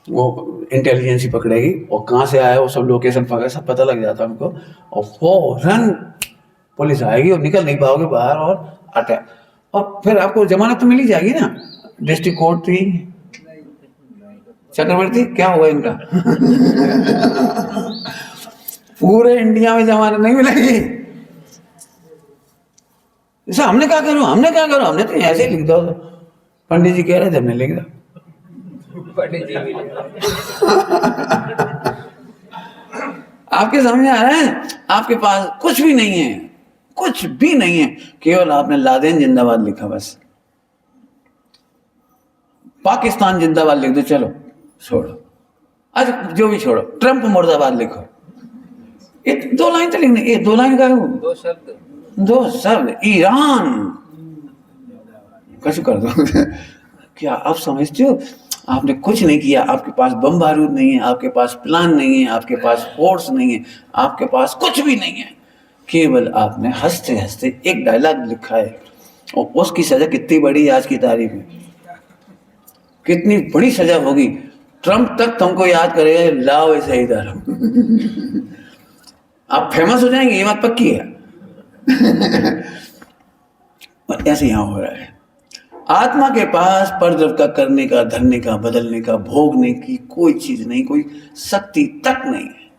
वो इंटेलिजेंस ही पकड़ेगी और कहाँ से आया वो सब लोकेशन पकड़, सब पता लग जाता है उनको, और फौरन पुलिस आएगी और निकल नहीं पाओगे बाहर, और अटैक। और फिर आपको जमानत तो मिल ही जाएगी ना, डिस्ट्रिक्ट कोर्ट थी। चक्रवर्ती क्या हुआ इनका? पूरे इंडिया में जमानत नहीं मिलेगी। जैसे हमने क्या करूं, हमने तो ऐसे ही लिख दो। पंडित जी कह रहे थे, हमने लिख दो। पंडित जी भी आपके समझ में आ रहा है? आपके पास कुछ भी नहीं है, कुछ भी नहीं है, केवल आपने लादेन जिंदाबाद लिखा बस। पाकिस्तान जिंदाबाद लिख दो, चलो छोड़ो, आज जो भी छोड़ो, ट्रंप मुर्दाबाद लिखो। ये 2 लाइन तो लिखने, ये 2 लाइन का है, 2 शब्द ईरान कैसे कर दो। क्या आप समझते हो? आपने कुछ नहीं किया, आपके पास बम बारूद नहीं है, आपके पास प्लान नहीं है, आपके पास फोर्स नहीं है, आपके पास कुछ भी नहीं है। केवल आपने हंसते हंसते एक डायलॉग लिखा है, और उसकी सजा कितनी बड़ी है आज की तारीख में, कितनी बड़ी सजा होगी। ट्रंप तक तुमको याद करेगा, लाओ ऐसे इधर। आप फेमस हो जाएंगे, ये बात पक्की है। और ऐसे यहां हो रहा है। आत्मा के पास परद्रव का करने का, धरने का, बदलने का, भोगने की कोई चीज नहीं, कोई शक्ति तक नहीं है,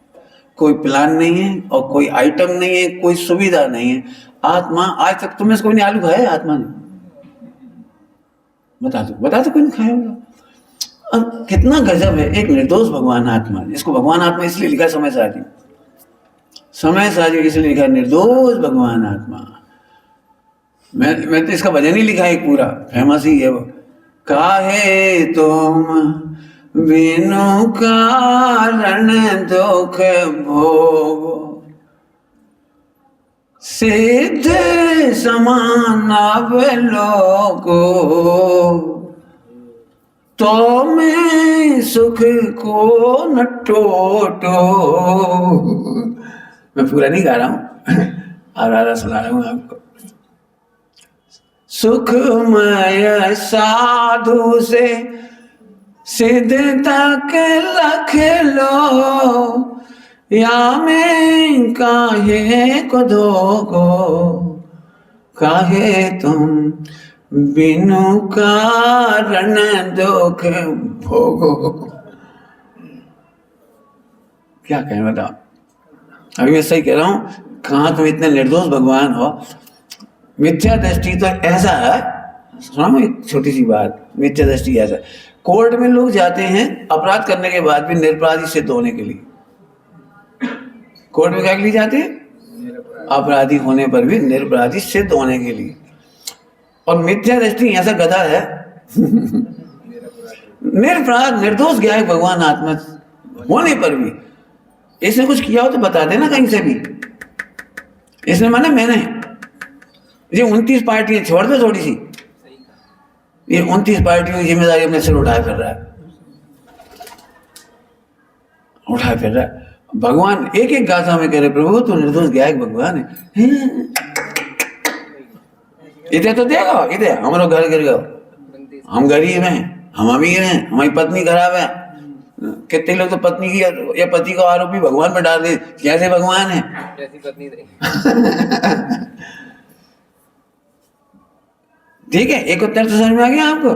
कोई प्लान नहीं है और कोई आइटम नहीं है, कोई सुविधा नहीं है। आत्मा, आज तक तुमने इसको नहीं आलू खाया है आत्मा ने? बता दो कोई नहीं खाया होगा। अब कितना गजब है, एक निर्दोष भगवान आत्मा, जिसको भगवान आत्मा इसलिए लिखा समय साजी इसलिए लिखा निर्दोष भगवान आत्मा। मैं तो इसका भजन ही लिखा है पूरा, फेमस ही है वो। काहे तुम बिनु कारण दुख भोग, सिद्ध समान अवलोको, तो मैं सुख को न टोटो। मैं पूरा नहीं गा रहा हूं, आधा सुना रहा हूं आपको। सुखमय साधु से सिद्ध तक लख लो, या में काहे को धोगो, काहे तुम बिनु कारण दुख भोगो। क्या कहें बताओ? अभी मैं सही कह रहा हूं, कहाँ तुम इतने निर्दोष भगवान हो। मिथ्या दृष्टि तो ऐसा है, सुनो एक छोटी सी बात। मिथ्या दृष्टि ऐसा, कोर्ट में लोग जाते हैं अपराध करने के बाद भी निरपराधी सिद्ध होने के लिए। कोर्ट में क्या के लिए जाते हैं? अपराधी होने पर भी निरपराधी सिद्ध होने के लिए। और मिथ्या दृष्टि ऐसा गधा है, निरपराध निर्दोष गया है भगवान आत्मा होने पर भी। इसने कुछ किया हो तो बता देना कहीं से भी। इसने माने मैंने, ये 29 पार्टियां छोड़ दो थोड़ी सी, ये 29 पार्टियों की जिम्मेदारी अपने सिर उठाए फिर रहा है। भगवान एक एक गाथा में कह रहे, प्रभु तो निर्दोष गायक भगवान है। इधर तो देखो, इधर हमारा घर गिर गया, हम गरीब हैं, हम अमीर हैं, हमारी पत्नी खराब है। कितने लोग तो पत्नी की या पति को आरोपी भगवान पर डाल दे, कैसे भगवान है, कैसी पत्नी ठीक है, एक उत्तर तो समझ में आ गया आपको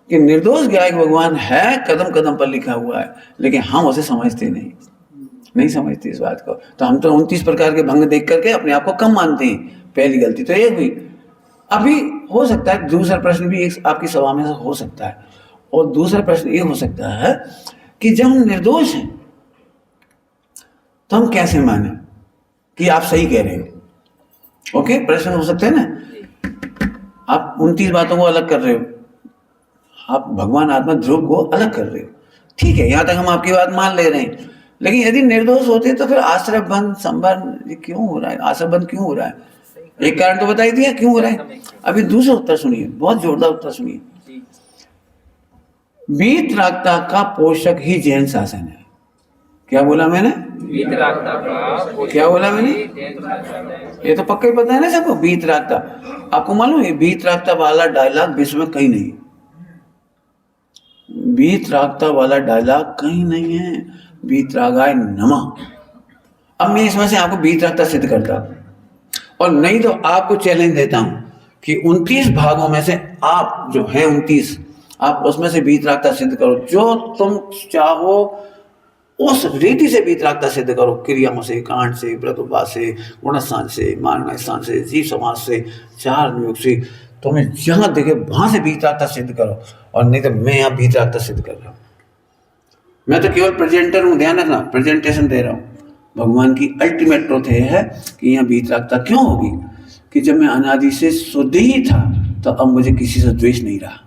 कि निर्दोष गायक भगवान है, कदम कदम पर लिखा हुआ है, लेकिन हम उसे समझते नहीं समझते इस बात को। तो हम तो 29 प्रकार के भंग देख करके अपने आप को कम मानते हैं। पहली गलती तो ये हुई। अभी हो सकता है दूसरा प्रश्न भी एक आपकी सभा में से हो सकता है, और दूसरा प्रश्न ये हो सकता है कि जब हम निर्दोष हैं तो हम कैसे माने कि आप सही कह रहे हो। ओके, प्रश्न हो सकते हैं ना। आप 29 बातों को अलग कर रहे हो, आप भगवान आत्मा ध्रुव को अलग कर रहे हो, ठीक है, यहां तक हम आपकी बात मान ले रहे हैं। लेकिन यदि निर्दोष होते तो फिर आश्रय बंध संबंध क्यों हो रहा है, आश्रय बंध क्यों हो रहा है? एक कारण तो बताई दिया क्यों हो रहा है। अभी दूसरा उत्तर सुनिए, बहुत जोरदार उत्तर सुनिए। वीतरागता का पोषक ही जैन शासन है। क्या बोला मैंने? वीतरागता का क्या बोला मैंने? ये तो पक्का ही पता है ना सबको, वीतरागता। आपको मालूम है वीतरागता वाला डायलॉग विश्व में कहीं नहीं, वीतरागता वाला डायलॉग कहीं नहीं है। वीतरागाय नमः। अब मैं इसमें से आपको वीतरागता सिद्ध करता हूं, और नहीं तो आपको चैलेंज देता हूं कि 29 भागों में से आप जो हैं 29, आप उसमें से वीतरागता सिद्ध करो, जो तुम चाहो उस रीति से वीतरागता सिद्ध करो। क्रियाओं से, कांड से, व्रत उपवास से, गुणस्थान से, मानव स्थान से, जीव समाज से, चार नियोग से, तुम्हें जहां देखे वहां से वीतरागता सिद्ध करो, और नहीं तो मैं यहाँ वीतरागता सिद्ध कर रहा हूं। मैं तो केवल प्रेजेंटर हूं, ध्यान रखना, प्रेजेंटेशन दे रहा हूं। भगवान की अल्टीमेट ट्रुथ है कि यहाँ वीतरागता क्यों होगी कि जब मैं अनादि से शुद्ध ही था तो अब मुझे किसी से द्वेष नहीं रहा,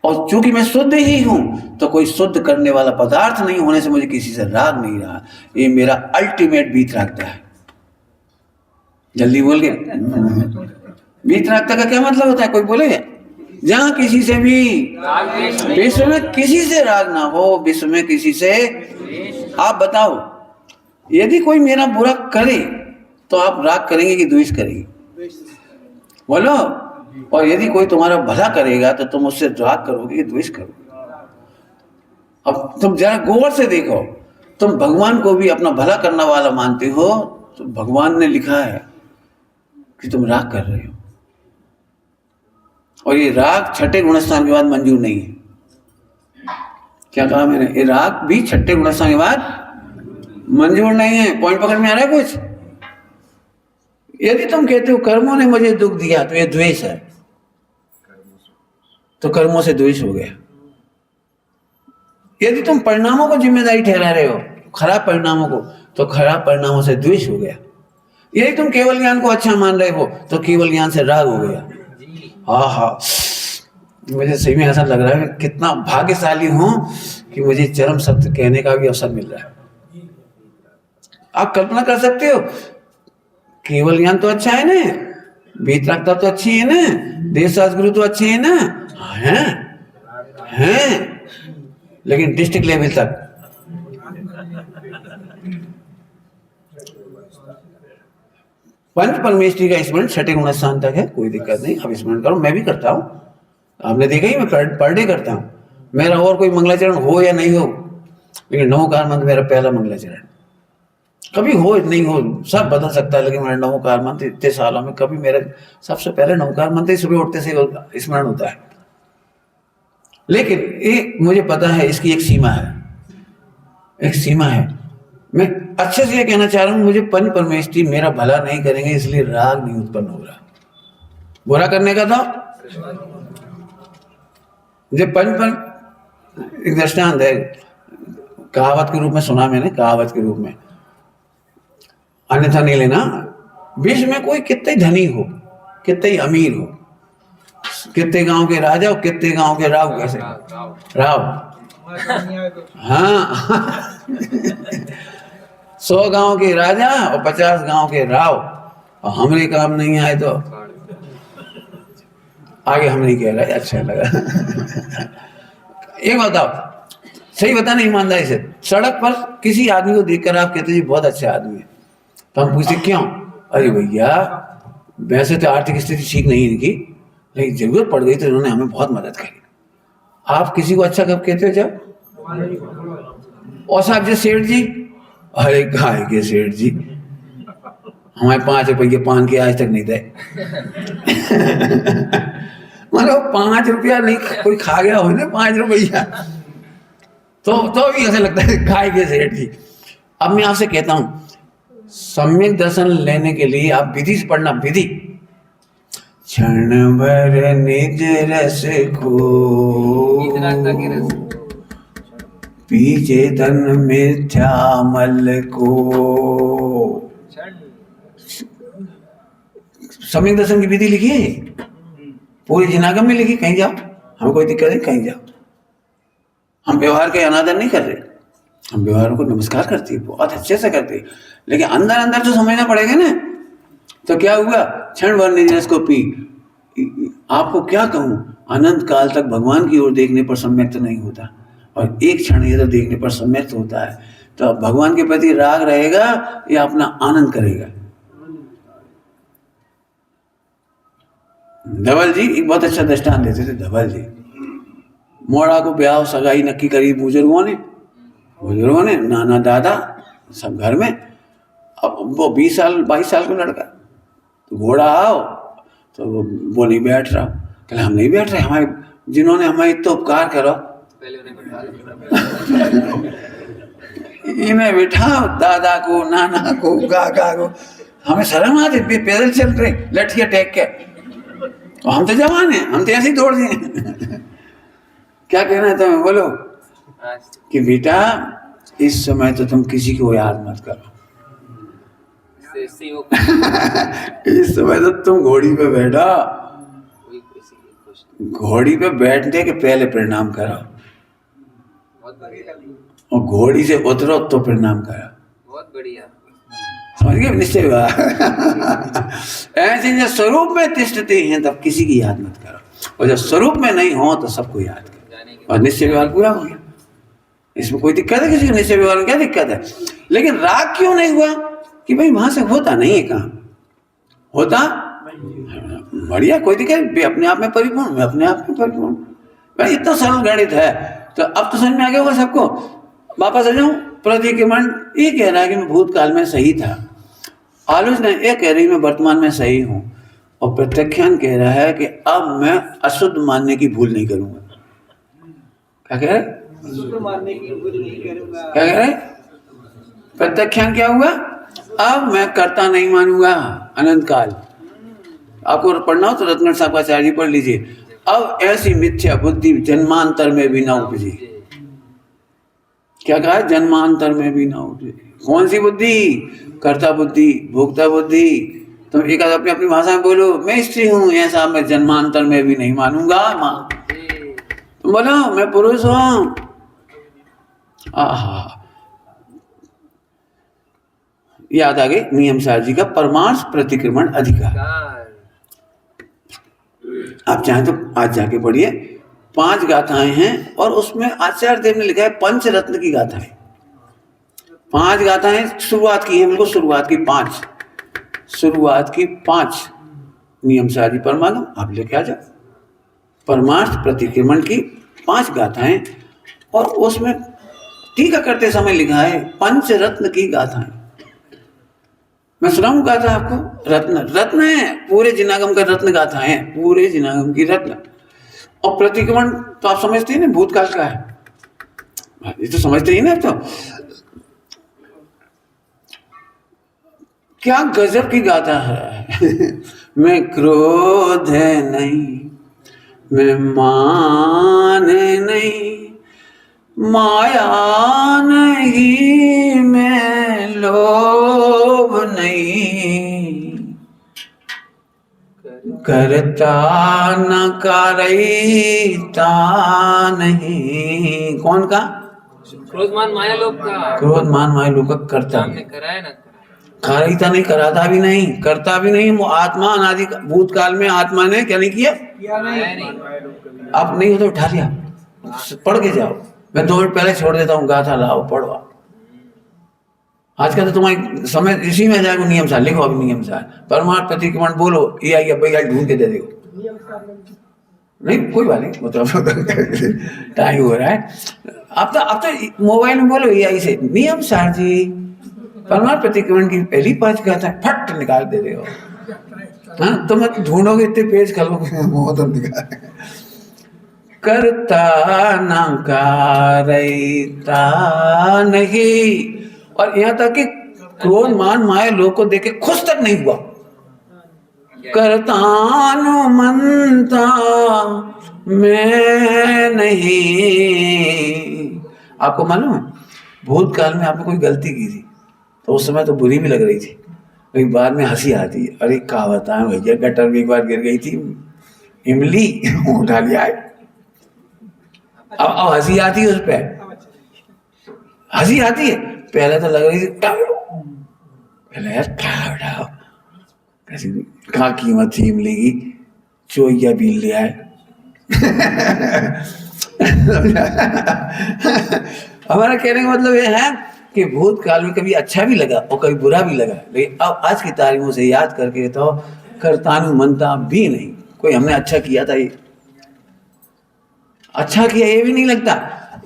और चूंकि मैं शुद्ध ही हूं तो कोई शुद्ध करने वाला पदार्थ नहीं होने से मुझे किसी से राग नहीं रहा। ये मेरा अल्टीमेट वीतरागता है। जल्दी बोल गए। वीतरागता का क्या मतलब होता है, कोई बोलेगा? जहां किसी से भी विश्व में किसी से राग ना हो, विश्व में किसी से। आप बताओ, यदि कोई मेरा बुरा करे तो आप राग करेंगे कि द्वेष करेंगे? बोलो। और यदि कोई तुम्हारा भला करेगा तो तुम उससे राग करोगे कि द्वेष करोगे? अब तुम जरा गौर से देखो, तुम भगवान को भी अपना भला करने वाला मानते हो, तो भगवान ने लिखा है कि तुम राग कर रहे हो, और ये राग छठे गुणस्थान के बाद मंजूर नहीं है। क्या कहा मैंने? ये राग भी छठे गुणस्थान के बाद मंजूर नहीं है। पॉइंट पकड़ में आ रहा है कुछ? यदि तुम कहते हो कर्मों ने मुझे दुख दिया तो ये द्वेष है, तो कर्मों से द्वेष हो गया। यदि तुम परिणामों को जिम्मेदारी ठहरा रहे हो, खराब परिणामों को, तो खराब परिणामों से द्वेष हो गया। यदि तुम केवल ज्ञान को अच्छा मान रहे हो तो केवल ज्ञान से राग हो गया। हाँ, मुझे सही में ऐसा लग रहा है कितना भाग्यशाली हूं कि मुझे चरम सत्य कहने का भी अवसर मिल रहा है। आप कल्पना कर सकते हो, केवल ज्ञान तो अच्छा है ना, वीतरागता तो अच्छी है ना, देश गुरु तो अच्छे है ना, हैं, लेकिन डिस्ट्रिक्ट लेवल तक पंच परमेष्ठी का स्मरण छठे गुणस्थान तक है, कोई दिक्कत नहीं, आप स्मरण करो, मैं भी करता हूं। आपने देखा ही, मैं पर डे करता हूं। मेरा और कोई मंगलाचरण हो या नहीं हो, लेकिन नवकार मंत्र मेरा पहला मंगलाचरण। कभी हो नहीं हो, सब बदल सकता है, लेकिन मेरा नवकार मंत्र इतने सालों में कभी मेरा सबसे पहले नवकार मंत्र सुबह उठते से स्मरण होता है। लेकिन ये मुझे पता है इसकी एक सीमा है, एक सीमा है। मैं अच्छे से ये कहना चाह रहा हूं, मुझे पंच परमेष्ठी मेरा भला नहीं करेंगे, इसलिए राग नहीं उत्पन्न हो रहा। बुरा करने का था जब एक दृष्टांत है, कहावत के रूप में सुना मैंने, कहावत के रूप में, अन्यथा नहीं लेना। विश्व में कोई कितने धनी हो, कितने अमीर हो, कितने गांव के राजा हो, कितने गांव के राव, कैसे राव, हाँ 100 गांव के राजा और 50 गांव के राव, और हमरे काम नहीं आए तो आगे हम नहीं कह रहे, अच्छा लगा। एक बताओ, सही बताना ईमानदारी से, सड़क पर किसी आदमी को देखकर आप कहते जी बहुत अच्छा आदमी है, तो हम पूछते क्यों? अरे भैया वैसे तो आर्थिक स्थिति ठीक नहीं इनकी, लेकिन जरूरत पड़ गई तो इन्होंने हमें बहुत मदद करी। आप किसी को अच्छा कब कहते हो? जब। और साहब जी सेठ जी, अरे गाय के सेठ जी, हमारे 5 रुपये पान के आज तक नहीं दे। मतलब 5 रुपया नहीं कोई खा गया हो ना 5 रुपया, तो भी ऐसा लगता है खाए के सेठ जी। अब मैं आपसे कहता हूं सम्यक दर्शन लेने के लिए आप विधि से पढ़ना, विधि। क्षण भर निज रस को पीछे तन मिथ्या मल को। सम्यक दर्शन की विधि लिखी है पूरी जिनागम में लिखी, कहीं जाओ हमें कोई दिक्कत नहीं, कहीं जाओ। हम व्यवहार का अनादर नहीं कर रहे, हम व्यवहार को नमस्कार करते हैं, बहुत अच्छे से करते हैं, लेकिन अंदर अंदर तो समझना पड़ेगा ना। तो क्या हुआ, क्षण भर निज रस को पी। आपको क्या कहूं, अनंत काल तक भगवान की ओर देखने पर सम्यक्त नहीं होता, और एक क्षण इधर देखने पर सम्यक्त होता है। तो भगवान के प्रति राग रहेगा या अपना आनंद करेगा। धवल जी एक बहुत अच्छा दृष्टांत देते थे। धवल जी मोड़ा को ब्याह सगाई नक्की करी बुजुर्गों ने, नाना दादा सब घर में। अब वो 20 साल 22 साल का लड़का, तो घोड़ा आओ तो वो नहीं बैठ रहा। कहले हम नहीं बैठ रहे, हमारे जिन्होंने हमारे इतना उपकार करो इन्हें बिठाओ, दादा को, नाना को, काका को। हमें शर्म आती, पैदल चल रहे लठिया टेक के, तो हम तो जवान हैं, हम तो ऐसे ही दौड़ दिए। क्या कहना है तुम्हें, बोलो कि बेटा इस समय तो तुम किसी को याद मत करो। इस समय तो तुम घोड़ी पे बैठा, घोड़ी पे बैठने के पहले प्रणाम करो, और घोड़ी से उतरो तो प्रणाम करो। बहुत बढ़िया, समझ गए, निश्चय हुआ। ऐसे जब स्वरूप में तिष्ठते हैं तब किसी की याद मत करो, और जब स्वरूप में नहीं हो तो सबको याद करो, और निश्चय व्यवहार पूरा हो गया। इसमें कोई दिक्कत है, किसी को निश्चय व्यवहार में क्या दिक्कत है। लेकिन राग क्यों नहीं हुआ कि भाई वहां से होता नहीं है, कहाँ होता बढ़िया, कोई दिक्कत, अपने आप में परिपूर्ण, मैं अपने आप में परिपूर्ण, भाई इतना सरल गणित है। तो अब तो समझ में आ गया होगा सबको। वापस आ जाऊं, प्रतिक्रमण ये कह रहा है कि मैं भूतकाल में सही था, आलोचना ये कह रही मैं वर्तमान में सही हूं, और प्रत्याख्यान कह रहा है कि अब मैं अशुद्ध मानने की भूल नहीं करूंगा। क्या कह रहे, क्या कह रहे, प्रत्याख्यान क्या हुआ, अब मैं कर्ता नहीं मानूंगा अनंत काल। आपको पढ़ना हो तो रत्न साहबाचार्य जी पढ़ लीजिए। अब ऐसी मिथ्या बुद्धि जन्मांतर में भी ना उपजी। क्या कहा है, जन्मांतर में भी ना उपजी। कौन सी बुद्धि, कर्ता बुद्धि, भोक्ता बुद्धि। तुम एक अपनी अपनी भाषा में बोलो, मैं स्त्री हूं ऐसा मैं जन्मांतर में भी नहीं मानूंगा। मां तुम बोलो मैं पुरुष हूं। आहा, याद आ गई नियम सार जी का परमार्थ प्रतिक्रमण अधिकार। आप चाहें तो आज जाके पढ़िए, 5 गाथाएं हैं, और उसमें आचार्य देव ने लिखा है पंचरत्न की गाथाएं। 5 गाथाएं शुरुआत की है, बिल्कुल शुरुआत की 5, शुरुआत की 5 नियम सारी परमाणु आप लेके आ जाओ। परमार्थ प्रतिक्रमण की 5 गाथाएं, और उसमें टीका करते समय लिखा है पंचरत्न की गाथाएं। मैं सुनाऊं गाथा आपको, रत्न रत्न है, पूरे जिनागम का रत्न गाथा है, पूरे जिनागम की रत्न। और प्रतिक्रमण तो आप समझते हैं ना, भूतकाल का है, ये तो समझते ही ना। तो क्या गजब की गाथा है। मैं क्रोध नहीं, मैं मान नहीं, माया नहीं, मैं लोभ नहीं, करता न करता नहीं। कौन का, क्रोधमान माया लोभ का, क्रोधमान माया लोभ का करता हमने कराया ना, कराता नहीं, कराता भी नहीं, करता भी नहीं। वो आत्मा अनादि भूतकाल में आत्मा ने क्या नहीं किया, आप नहीं हो तो उठा लिया, पढ़ के जाओ। मैं 2 मिनट पहले छोड़ देता हूँ, गाथा लाओ पढ़ो। आज का तो तुम्हारी समय इसी में जाएगा। नियम सार लिखो, अभी नियम सार परमार्थ प्रतिक्रमण बोलो, ये आई भैया ढूंढ के दे दो। नहीं कोई बात नहीं, मतलब टाइम हो रहा है। अब तो मोबाइल में बोलो ये आई से नियम सार जी परमार्थ प्रतिक्रमण की पहली 5 गाथा फट निकाल दे रहे हो। हाँ, तुम ढूंढोगे इतने पेज खलोगे वो तो निकाल। करता न कारता नहीं, और यहाँ तक कि क्रोध मान माया लोग को देखे खुश तक नहीं हुआ। करतानुमंता मैं नहीं। आपको मालूम है भूतकाल में आपने कोई गलती की थी तो उस समय तो बुरी भी लग रही थी, लेकिन बाद में हंसी आती है। अरे क्या बताएं भैया, गटर में एक बार गिर गई थी इमली, उठा लिया है। अब हंसी आती है उस पर, हंसी आती है। पहले तो लग रही थी पहले यार क्या उठाओ, कैसी कहाँ कीमत थी इमली की, चोइया बीन लिया है। हमारा कहने का मतलब ये है कि भूतकाल में कभी अच्छा भी लगा और कभी बुरा भी लगा, लेकिन अब आज की तारीखों से याद करके तो करतानु मनता भी नहीं। कोई हमने अच्छा किया था, ये अच्छा किया ये भी नहीं लगता।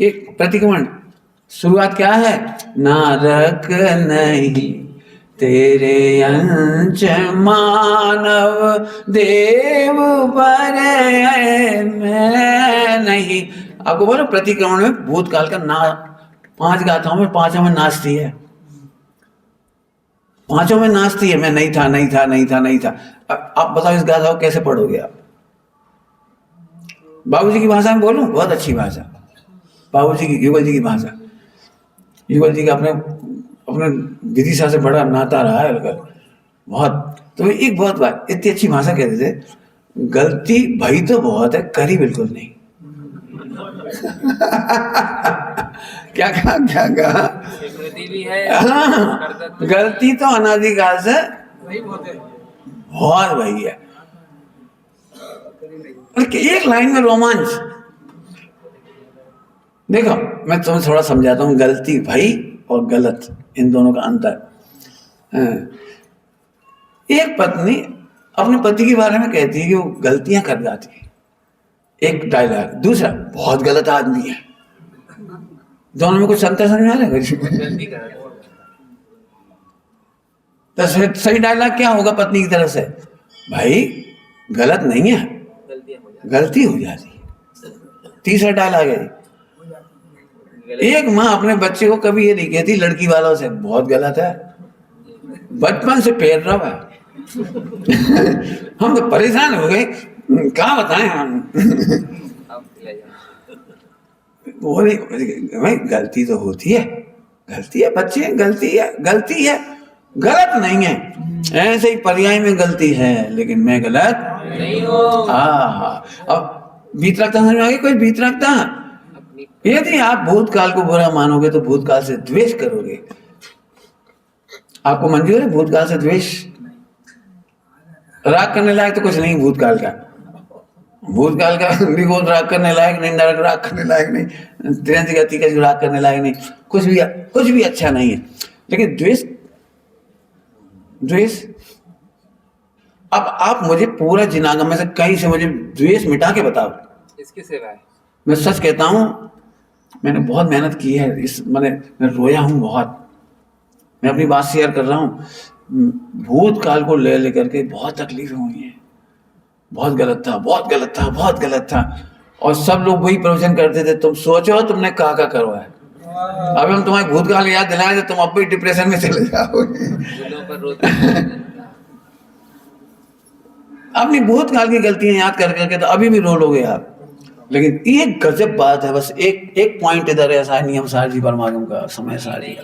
एक प्रतिक्रमण शुरुआत क्या है, नारक नहीं तेरे अंश मानव देव पर मैं नहीं। आपको बोलो प्रतिक्रमण में भूतकाल का ना 5 गाथाओं में 5 में नाचती है, 5 में नाचती है। मैं नहीं था नहीं था नहीं था नहीं था। अब आप बताओ इस गाथा को कैसे पढ़ोगे आप? बाबूजी की भाषा में बोलूं, बहुत अच्छी भाषा, बाबूजी की, युगल जी की भाषा। युगल जी का अपने विदिशा से बड़ा नाता रहा है बहुत। तो एक बहुत बात, इतनी अच्छी भाषा कहते थे, गलती भई तो बहुत है, करी बिल्कुल नहीं। क्या कहा भी है। हाँ, गलती तो अनादिकाल से बहुत भई है। एक लाइन में रोमांच देखो, मैं तुम्हें थोड़ा समझाता हूँ। गलती भई और गलत, इन दोनों का अंतर। एक पत्नी अपने पति के बारे में कहती है कि वो गलतियां कर जाती है, एक डायलॉग। दूसरा, बहुत गलत आदमी है। दोनों में कुछ अंतर समझ में आ रहा है? तो सही डायलॉग क्या होगा पत्नी की तरफ से? भाई गलत नहीं है, गलती हो जाती है। तीसरा डायलॉग है, एक माँ अपने बच्चे को कभी ये नहीं कहती लड़की वालों से बहुत गलत है, बचपन से पेर रहा है। हम तो परेशान हो गए, क्या बताएं हम। भाई गलती तो होती है, गलती है बच्चे, गलती है, गलती है, गलत नहीं है। ऐसे ही पर्याय में गलती है, लेकिन मैं गलत नहीं हूँ। हाँ। अब बीत रखता समझ में आ गई? कोई बीत रखता, यदि आप भूतकाल को बुरा मानोगे तो भूतकाल से द्वेष करोगे। आपको मंजूर है भूतकाल से द्वेष? राग करने लायक तो कुछ नहीं भूतकाल का, भूतकाल का निगोद राग करने लायक नहीं, नरक राग करने लायक नहीं, त्रियंत गति का राग करने लायक नहीं, कुछ भी अच्छा नहीं है। लेकिन द्वेष, द्वेष, अब आप मुझे पूरा जिनागम में से कहीं से मुझे द्वेष मिटा के बताओ। इसकी सेवा है। मैं सच कहता हूं, मैंने बहुत मेहनत की है इस, मैं रोया हूं बहुत। मैं अपनी बात शेयर कर रहा हूं। भूतकाल को ले लेकर के बहुत तकलीफें हुई हैं। बहुत गलत था, बहुत गलत था, बहुत गलत था, और सब लोग वही प्रवचन करते थे, तुम सोचो तुमने क्या करवाया है। अब हम तुम्हारे भूतकाल याद दिलाएं तो तुम अब भी डिप्रेशन में चले जाओगे। अपनी भूतकाल की गलतियां याद कर करके तो अभी भी रो लोगे आप। लेकिन एक गजब बात है, बस एक पॉइंट इधर ऐसा है नियम सारजी परमागम का, समय सारजी का।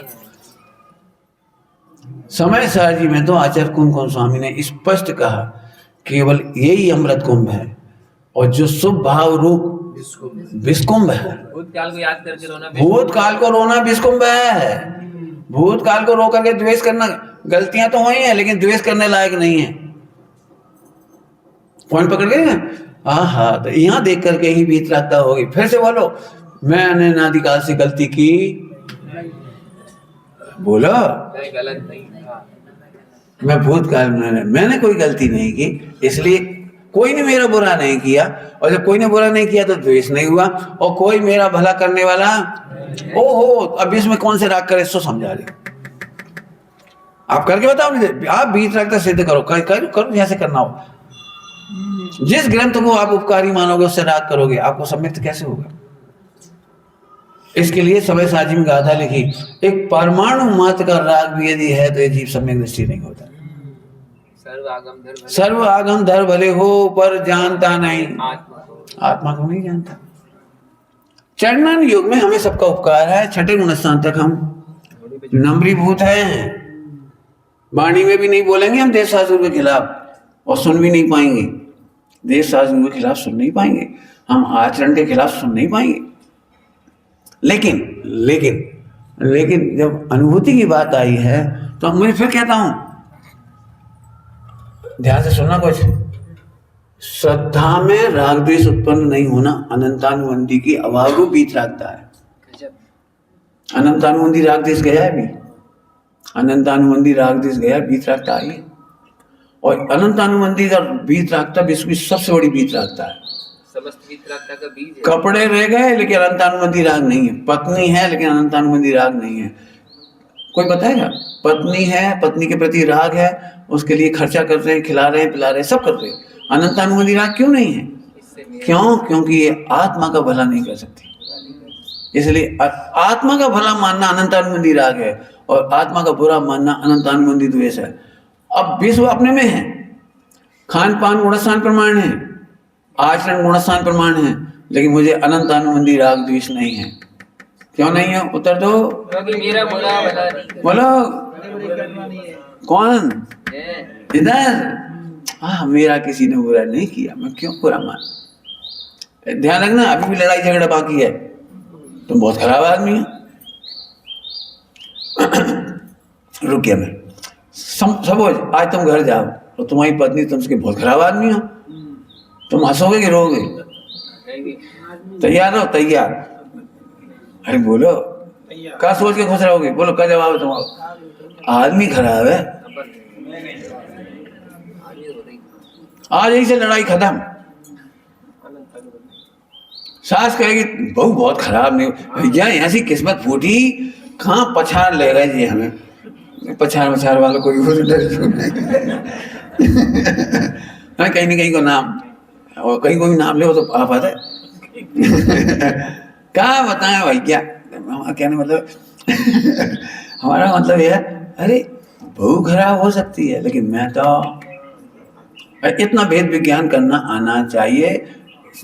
समय सारजी में तो आचार्य कुमकुम स्वामी ने स्पष्ट कहा केवल यही अमृत कुंभ है, और जो शुभ भाव रूप विस्कुंभ है। भूतकाल को याद करके रोना, भूतकाल को रोना विस्कुंभ है। भूतकाल को रो करके द्वेष करना, गलतियां तो हुई हैं लेकिन द्वेष करने लायक नहीं है। पॉइंट पकड़ गए ना? हाँ, तो यहाँ देख करके ही बीत रखता होगी। फिर से बोलो, मैंने नादिकाल से गलती की, बोलो गलत नहीं था। मैं भूतकाल में मैंने कोई गलती नहीं की, इसलिए कोई ने मेरा बुरा नहीं किया, और जब कोई ने बुरा नहीं किया तो द्वेष नहीं हुआ, और कोई मेरा भला करने वाला, ओहो अब इसमें कौन से राग करे सो समझा दे। आप करके बताओ मुझे, आप बीज रखता सिद्ध करो, करो जैसे करना हो। जिस ग्रंथ को आप उपकारी मानोगे उससे राग करोगे, आपको सम्यक्त कैसे होगा? इसके लिए समय साजी में गाथा लिखी, एक परमाणु मात्र का राग भी यदि है तो ये जीव सम्यक दृष्टि नहीं होता। सर्व आगम धर भले हो पर जानता नहीं आत्मा को नहीं जानता। चरणन युग में हमें सबका उपकार है, छठे गुण स्थान तक हम नम्रीभूत हैं। वाणी में भी नहीं बोलेंगे हम देश शास्त्र के खिलाफ, और सुन भी नहीं पाएंगे। देश शास्त्र के खिलाफ सुन नहीं पाएंगे, हम आचरण के खिलाफ सुन नहीं पाएंगे। लेकिन लेकिन लेकिन जब अनुभूति की बात आई है तो मैं फिर कहता हूं, ध्यान से सुनना कुछ। श्रद्धा में राग द्वेष उत्पन्न नहीं होना अनंतानुबंधी की अभाव रूप बीत रखता है। अनंतानुबंधी राग द्वेष गया है, अभी अनंतानुबंधी राग द्वेष गया, बीत रखता है। और अनंतानुबंधी का बीत रखता विश्व की सबसे बड़ी बीत रखता है। समस्त वितरागता का बीज है। कपड़े रह गए लेकिन अनंतानुबंधी राग नहीं है, पत्नी है लेकिन अनंतानुबंधी राग नहीं है। कोई बताएगा? पत्नी है, पत्नी के प्रति राग है, उसके लिए खर्चा कर रहे हैं, खिला रहे हैं, पिला रहे हैं, सब कर रहे हैं, अनंतानुबंधी राग क्यों नहीं है? क्यों? क्योंकि ये आत्मा का भला नहीं कर सकती। इसलिए आत्मा का भला मानना अनंतानुबंधी राग है और आत्मा का बुरा मानना अनंतानुबंधी द्वेष है। अब विश्व अपने में है, खान पान गुणस्थान प्रमाण है, आचरण गुणस्थान प्रमाण है, लेकिन मुझे अनंतानुबंधी राग द्वेष नहीं है। क्यों नहीं है? उत्तर दो। क्योंकि मेरा बुरा भला नहीं। बोलो कौन? इधर। हाँ, मेरा किसी ने बुरा नहीं किया, मैं क्यों बुरा मान? ध्यान रखना, अभी भी लड़ाई झगड़ा बाकी है, तुम बहुत खराब आदमी हो। रुक गया मैं। समझ, आज तुम घर जाओ और तुम्हारी पत्नी तुमसे बहुत खराब आदमी हो, तुम हंसोगे कि रोगे? तैयार हो? तैयार। अरे बोलो, क्या सोच के खुश रहोगे? बोलो, क्या जवाब है तुम्हारा? आदमी खराब है, आज यही से लड़ाई खत्म। सास कहेगी बहू बहुत खराब, नहीं भैया ऐसी किस्मत फूटी, कहाँ पछाड़ ले गए जी हमें। पछाड़ वाला कोई कहीं न कहीं को नाम, और कहीं कोई नाम ले तो आप आता है। क्या बताएं भैया, कहने मतलब हमारा मतलब यह है, अरे बहू खराब हो सकती है लेकिन मैं तो, इतना भेद विज्ञान करना आना चाहिए।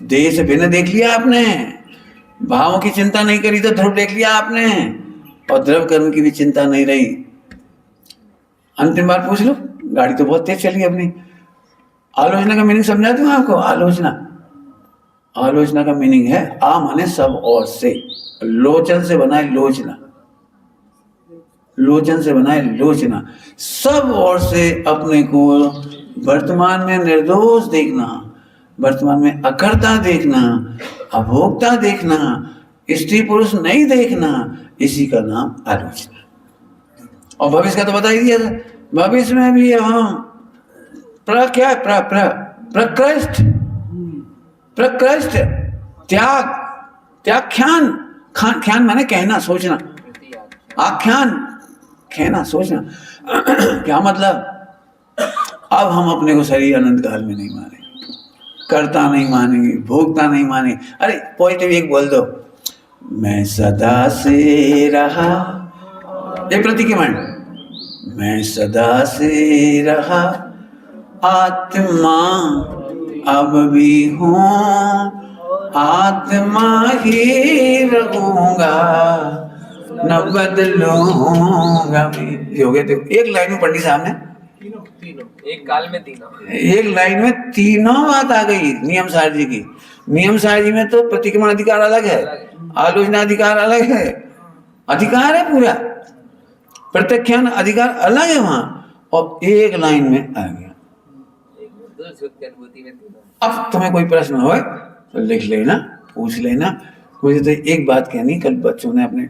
देह से भिन्न देख लिया आपने, भावों की चिंता नहीं करी तो ध्रुव देख लिया आपने, और द्रव कर्म की भी चिंता नहीं रही। अंतिम बार पूछ लो, गाड़ी तो बहुत तेज चली अपनी। आलोचना का मीनिंग समझा दूं आपको? आलोचना का मीनिंग है आ माने सब और से, लोचन से बनाए लोचना, लोचन से बनाए लोचना, सब और से अपने को वर्तमान में निर्दोष देखना, वर्तमान में अकर्ता देखना, अभोक्ता देखना, स्त्री पुरुष नहीं देखना, इसी का नाम आलोचना। और भविष्य का तो बता ही दिया था, भविष्य में भी हम प्रकृष्ट त्याग, त्याख्यान, ख्यान माने कहना सोचना, आख्यान कहना सोचना। क्या मतलब? अब हम अपने को शरीर अनंत काल में नहीं माने, कर्ता नहीं मानेंगे, भोक्ता नहीं मानेंगे। अरे पॉजिटिव एक बोल दो, मैं सदा से रहा, एक प्रतिक्रमण, मैं सदा से रहा आत्मा अब भी हूँ, आत्मा ही रहूंगा न बदलूंगा भी। हो गए? देखो एक लाइन में पंडित साहब ने, एक काल में तीनों, एक लाइन में तीनों बात आ गई नियम सार जी की। नियम सार जी में तो प्रतिक्रमण अधिकार अलग है, आलोचना अधिकार अलग है, अधिकार है पूरा, प्रत्याख्यान अधिकार अलग है वहां, और एक लाइन में आ गया। अब तुम्हें कोई प्रश्न हो तो लिख लेना, पूछ लेना। मुझे तो एक बात कहनी, कल बच्चों ने अपने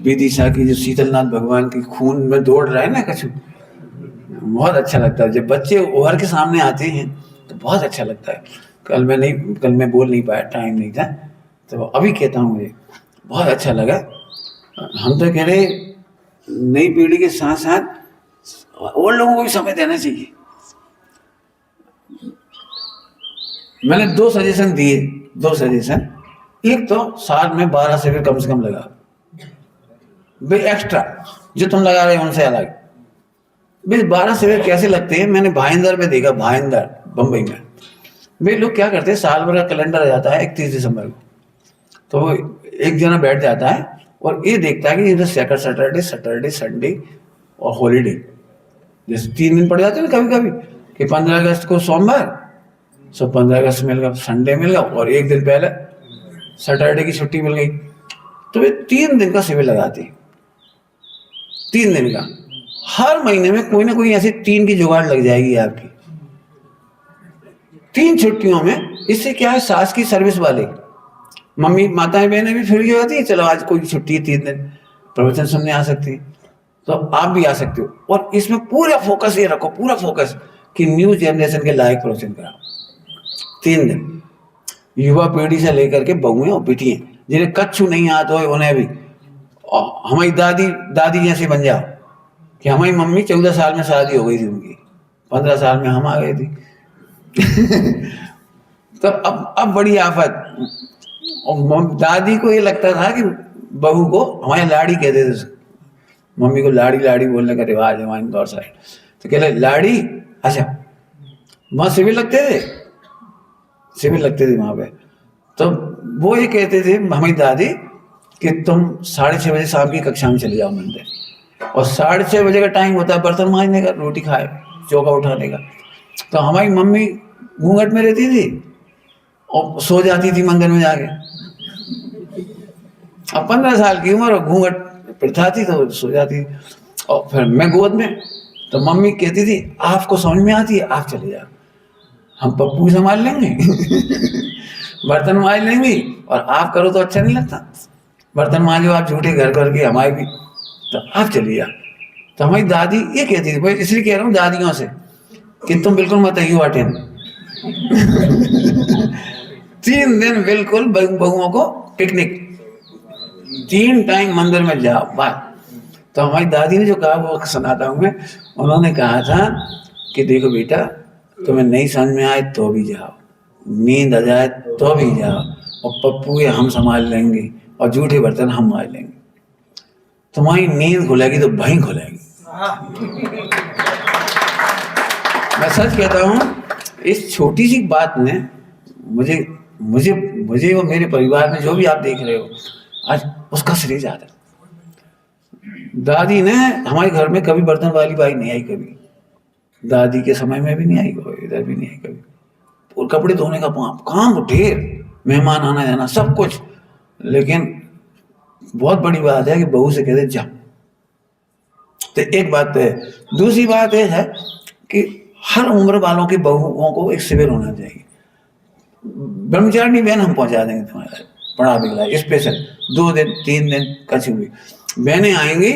विदिशा की जो शीतलनाथ भगवान के खून में दौड़ रहा है ना कछु, बहुत अच्छा लगता है जब बच्चे उभर के सामने आते हैं तो बहुत अच्छा लगता है। कल मैं बोल नहीं पाया, टाइम नहीं था, तो अभी कहता हूँ मुझे बहुत अच्छा लगा। हम तो कह रहे नई पीढ़ी के साथ साथ और लोगों को भी समय देना चाहिए। मैंने 2 सजेशन दिए, 2 सजेशन। एक तो साल में 12 शिविर कम से कम लगा भाई, एक्स्ट्रा जो तुम लगा रहे हो उनसे अलग। भाई 12 शिविर कैसे लगते हैं, मैंने भाईंदर में देखा, भाईंदर बम्बई में। भाई लोग क्या करते हैं, साल भर का कैलेंडर आ जाता है 31 दिसंबर को, तो वो एक जना बैठ जाता है और ये देखता है कि इधर सैटरडे, सैटरडे, संडे और हॉलीडे, जैसे 3 दिन पड़ जाते हैं ना कभी कभी, कि 15 अगस्त को सोमवार, सो 15 अगस्त मिल गया, संडे मिल गया, और एक दिन पहले सैटरडे की छुट्टी मिल गई। तो वे 3 दिन का शिविर लगाते हैं, 3 दिन का। हर महीने में कोई ना कोई ऐसी 3 की जुगाड़ लग जाएगी आपकी, 3 छुट्टियों में। इससे क्या है, सास की सर्विस वाले मम्मी माताएं बहनें भी फ्री हो जाती है, चलो आज कोई छुट्टी है 3 दिन, प्रवचन सुनने आ सकती है, तो आप भी आ सकते हो। और इसमें पूरा फोकस ये रखो, पूरा फोकस कि न्यू जनरेशन के लायक प्रवचन कराओ 3 दिन। युवा पीढ़ी से लेकर के बहुएं और बेटियां जिन्हें कच्छु नहीं आता हो उन्हें भी, और हमारी दादी जैसे बन जाओ कि हमारी मम्मी 14 साल में शादी हो गई थी उनकी, 15 साल में हम आ गए थे। तो अब बड़ी आफत। और दादी को ये लगता था कि बहू को हमारे लाड़ी कहते थे, मम्मी को लाड़ी लाड़ी बोलने का रिवाज है हमारे इंदौर साइड, तो कह रहे लाड़ी। अच्छा, वहाँ शिविर लगते थे, शिविर लगते थे वहाँ पे, तो वो ये कहते थे हमारी दादी कि तुम 6:30 बजे शाम की कक्षा में चले जाओ मंदिर, और 6:30 बजे का टाइम होता है बर्तन मांजने का, रोटी खाए, चौका उठाने का। तो हमारी मम्मी घूंघट में रहती थी और सो जाती थी मंदिर में जाके। अब 15 साल की उम्र और घूंघट प्रथा थी तो सो जाती थी। और फिर मैं गोद में, तो मम्मी कहती थी आपको समझ में आती है, आप चले जाओ, हम पप्पू संभाल लेंगे। बर्तन मांज लेंगे, और आप करो तो अच्छा नहीं लगता, बर्तन मांजो आप झूठे घर करके हमारे भी, तो आप चलिए जाओ। तो हमारी दादी ये कहती थी, भाई इसलिए कह रहा हूँ दादियों से कि तुम बिल्कुल मत आइयो अटेंड। 3 दिन बिल्कुल बहुओं को पिकनिक, 3 टाइम मंदिर में जाओ बात। तो हमारी दादी ने जो कहा वो सुनाता हूँ मैं। उन्होंने कहा था कि देखो बेटा, तुम्हें नहीं समझ में आए तो भी जाओ, नींद आ जाए तो भी जाओ, और पप्पू ये हम संभाल लेंगे, और झूठे बर्तन हम मार लेंगे। तुम्हारी नींद खुलेगी तो भई खुलेगी। मैं सच कहता हूँ, इस छोटी सी बात ने मुझे मुझे मुझे और मेरे परिवार में जो भी आप देख रहे हो आज, उसका श्रेय जाता है। दादी ने हमारे घर में कभी बर्तन वाली बाई नहीं आई, कभी दादी के समय में भी नहीं आई, इधर भी नहीं आई कभी। और कपड़े धोने का काम ढेर, मेहमान आना जाना सब कुछ। लेकिन बहुत बड़ी बात है कि बहू से कहते जा। तो एक बात तो है। दूसरी बात यह है कि हर उम्र वालों की बहुओं को एक शिविर होना चाहिए। ब्रह्मचारिणी बहन हम पहुंचा देंगे तुम्हारा पढ़ा दिखला स्पेशल, 2 दिन 3 दिन कच्ची हुई बहनें आएंगी।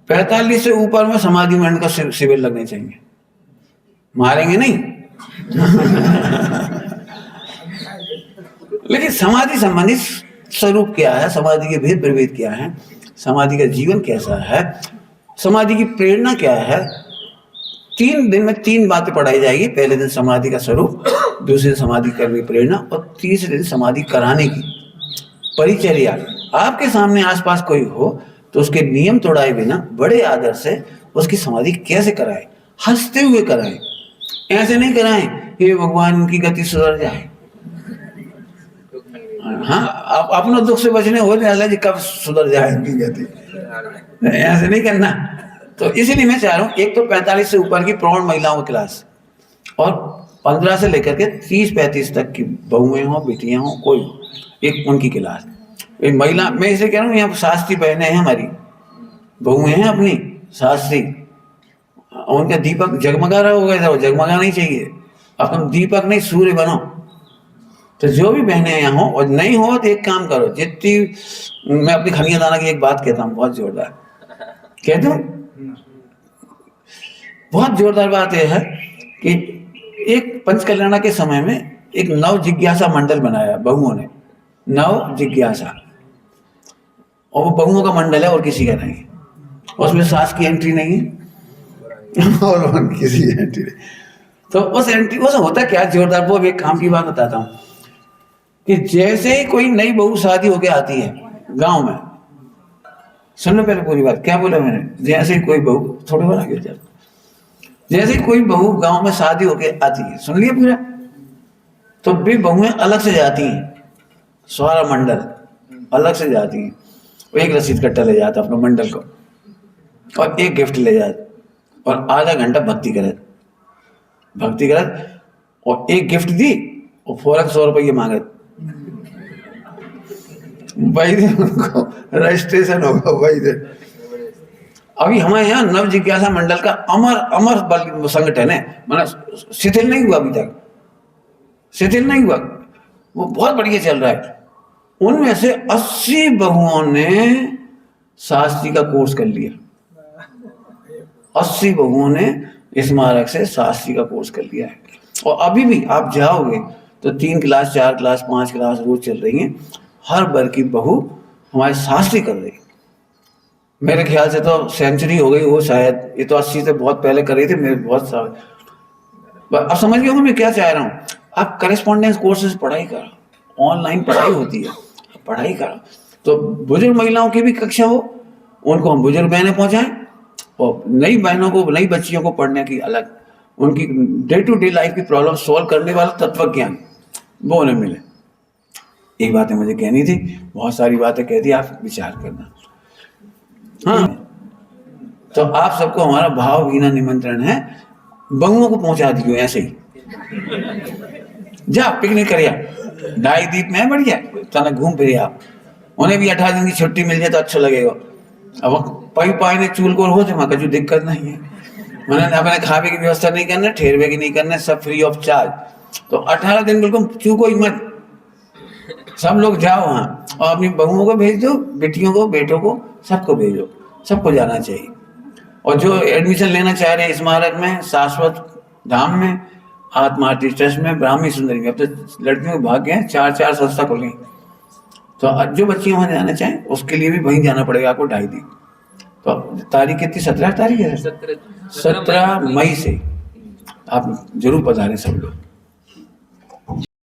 45 से ऊपर में समाधि मंडल का शिविर लगने चाहिए, मारेंगे नहीं। लेकिन समाधि संबंधित स्वरूप क्या है, समाधि के भेद प्रभेद क्या है, समाधि का जीवन कैसा है, समाधि की प्रेरणा क्या है। 3 दिन में 3 बातें पढ़ाई जाएगी। पहले दिन समाधि का स्वरूप, दूसरे दिन समाधि करने की प्रेरणा, और तीसरे दिन समाधि कराने की परिचर्या। आपके सामने आसपास कोई हो तो उसके नियम तोड़ाए बिना बड़े आदर से उसकी समाधि कैसे कराए, हंसते हुए कराए, ऐसे नहीं कराएं कि भगवान की गति सुधर जाए। हाँ, आप अपना दुख से बचने हो जाए, कब सुधर जाए उनकी गति, ऐसे नहीं करना। तो इसीलिए मैं चाह रहा हूँ, एक तो 45 से ऊपर की प्रौढ़ महिलाओं की क्लास, और 15 से लेकर के 30-35 तक की बहुएं हो, बेटियां हो, कोई हो, एक उनकी क्लास। एक महिला, मैं इसे कह रहा हूँ, यहाँ शास्त्री बहनें हैं, हमारी बहुएं हैं अपनी शास्त्री, उनका दीपक जगमगा रहा होगा, वो जगमगा नहीं चाहिए। अब तुम दीपक नहीं सूर्य बनो। तो जो भी बहनें यहाँ हो, और नहीं हो तो एक काम करो, जितनी मैं अपनी खनिया दाना की एक बात कहता हूँ, बहुत जोरदार कह दूं। बहुत जोरदार बात यह है कि एक पंचकल्याणा के समय में एक नव जिज्ञासा मंडल बनाया बहुओं ने, नव जिज्ञासा, और वो बहुओं का मंडल है और किसी का नहीं। उसमें सास की एंट्री नहीं है, और उन किसी एंटी ने। तो उस एंटी वो होता क्या जोरदार, वो एक काम की बात बताता हूँ कि जैसे ही कोई नई बहू शादी होके आती है गांव में, सुन लो पहले पूरी बात, क्या बोला मैंने, जैसे ही कोई बहू, थोड़ी बार आगे चल, जैसे ही कोई बहू गांव में शादी होके आती है, सुन लिया पूरा, तो भी बहुएं अलग से जाती हैं, सारा मंडल अलग से जाती हैं। वो एक रसीद कट्टा ले जाता अपने मंडल को और एक गिफ्ट ले जाता और आधा घंटा भक्ति करत और एक गिफ्ट दी और फौरन 100 रुपये मांगे, भाई उनको रजिस्ट्रेशन होगा भाई दे। अभी हमारे यहाँ नव जिज्ञासा मंडल का अमर बल संगठन है, मतलब शिथिल नहीं हुआ, अभी तक शिथिल नहीं हुआ, वो बहुत बढ़िया चल रहा है। उनमें से 80 बहुओं ने शास्त्री का कोर्स कर लिया, 80 बहुओं ने स्मारक से शास्त्री का कोर्स कर लिया है। और अभी भी आप जाओगे तो 3 क्लास 4 क्लास 5 क्लास रोज चल रही हैं, हर वर्ग की बहू हमारे शास्त्री कर रही। मेरे ख्याल से तो सेंचुरी हो गई वो, शायद ये तो 80 से बहुत पहले कर रही थी, मेरे बहुत सारे। अब समझ गए होंगे मैं क्या चाह रहा हूँ, आप करेस्पॉन्डेंस कोर्सेज पढ़ाई करो, ऑनलाइन पढ़ाई होती है, पढ़ाई करो। तो बुजुर्ग महिलाओं की भी कक्षा हो, उनको हम बुजुर्ग बहनें पहुंचाएं, और नई बहनों को, नई बच्चियों को पढ़ने की अलग, उनकी डे टू डे लाइफ की प्रॉब्लम सॉल्व करने वाला तत्व ज्ञान वो उन्हें मिले। एक बात मुझे कहनी थी, बहुत सारी बातें कह दी, आप विचार करना। हाँ, तो आप सबको हमारा भावहीना निमंत्रण है, बहुओं को पहुंचा दियो ऐसे ही, जा पिकनिक करिया, ढाई द्वीप में है बढ़िया, तना घूम फिर आप, उन्हें भी 18 दिन की छुट्टी मिल जाए तो अच्छा लगेगा। अब पाई पाई ने चूल को हो जाए, कुछ दिक्कत नहीं है, मैंने अपने खाने की व्यवस्था नहीं करना, ठहरवे की नहीं करना, सब फ्री ऑफ चार्ज। तो 18 दिन बिल्कुल चूको ही मत, सब लोग जाओ वहाँ और अपनी बहुओं को भेज दो, बेटियों को, बेटों को, सबको भेजो, सबको जाना चाहिए। और जो एडमिशन लेना चाह रहे हैं स्मारक में, शाश्वत धाम में, आत्मा आरती ट्रस्ट में, ब्राह्मी सुंदरी में, अब तो लड़कियों के भाग्य हैं, 4 संस्था खुल गई। तो जो बच्चे वहाँ जाना चाहें उसके लिए भी वहीं जाना पड़ेगा आपको 2.5 दिन। तो तारीख कितनी, 17 तारीख है, 17 मई से आप जरूर पधारें सब लोग।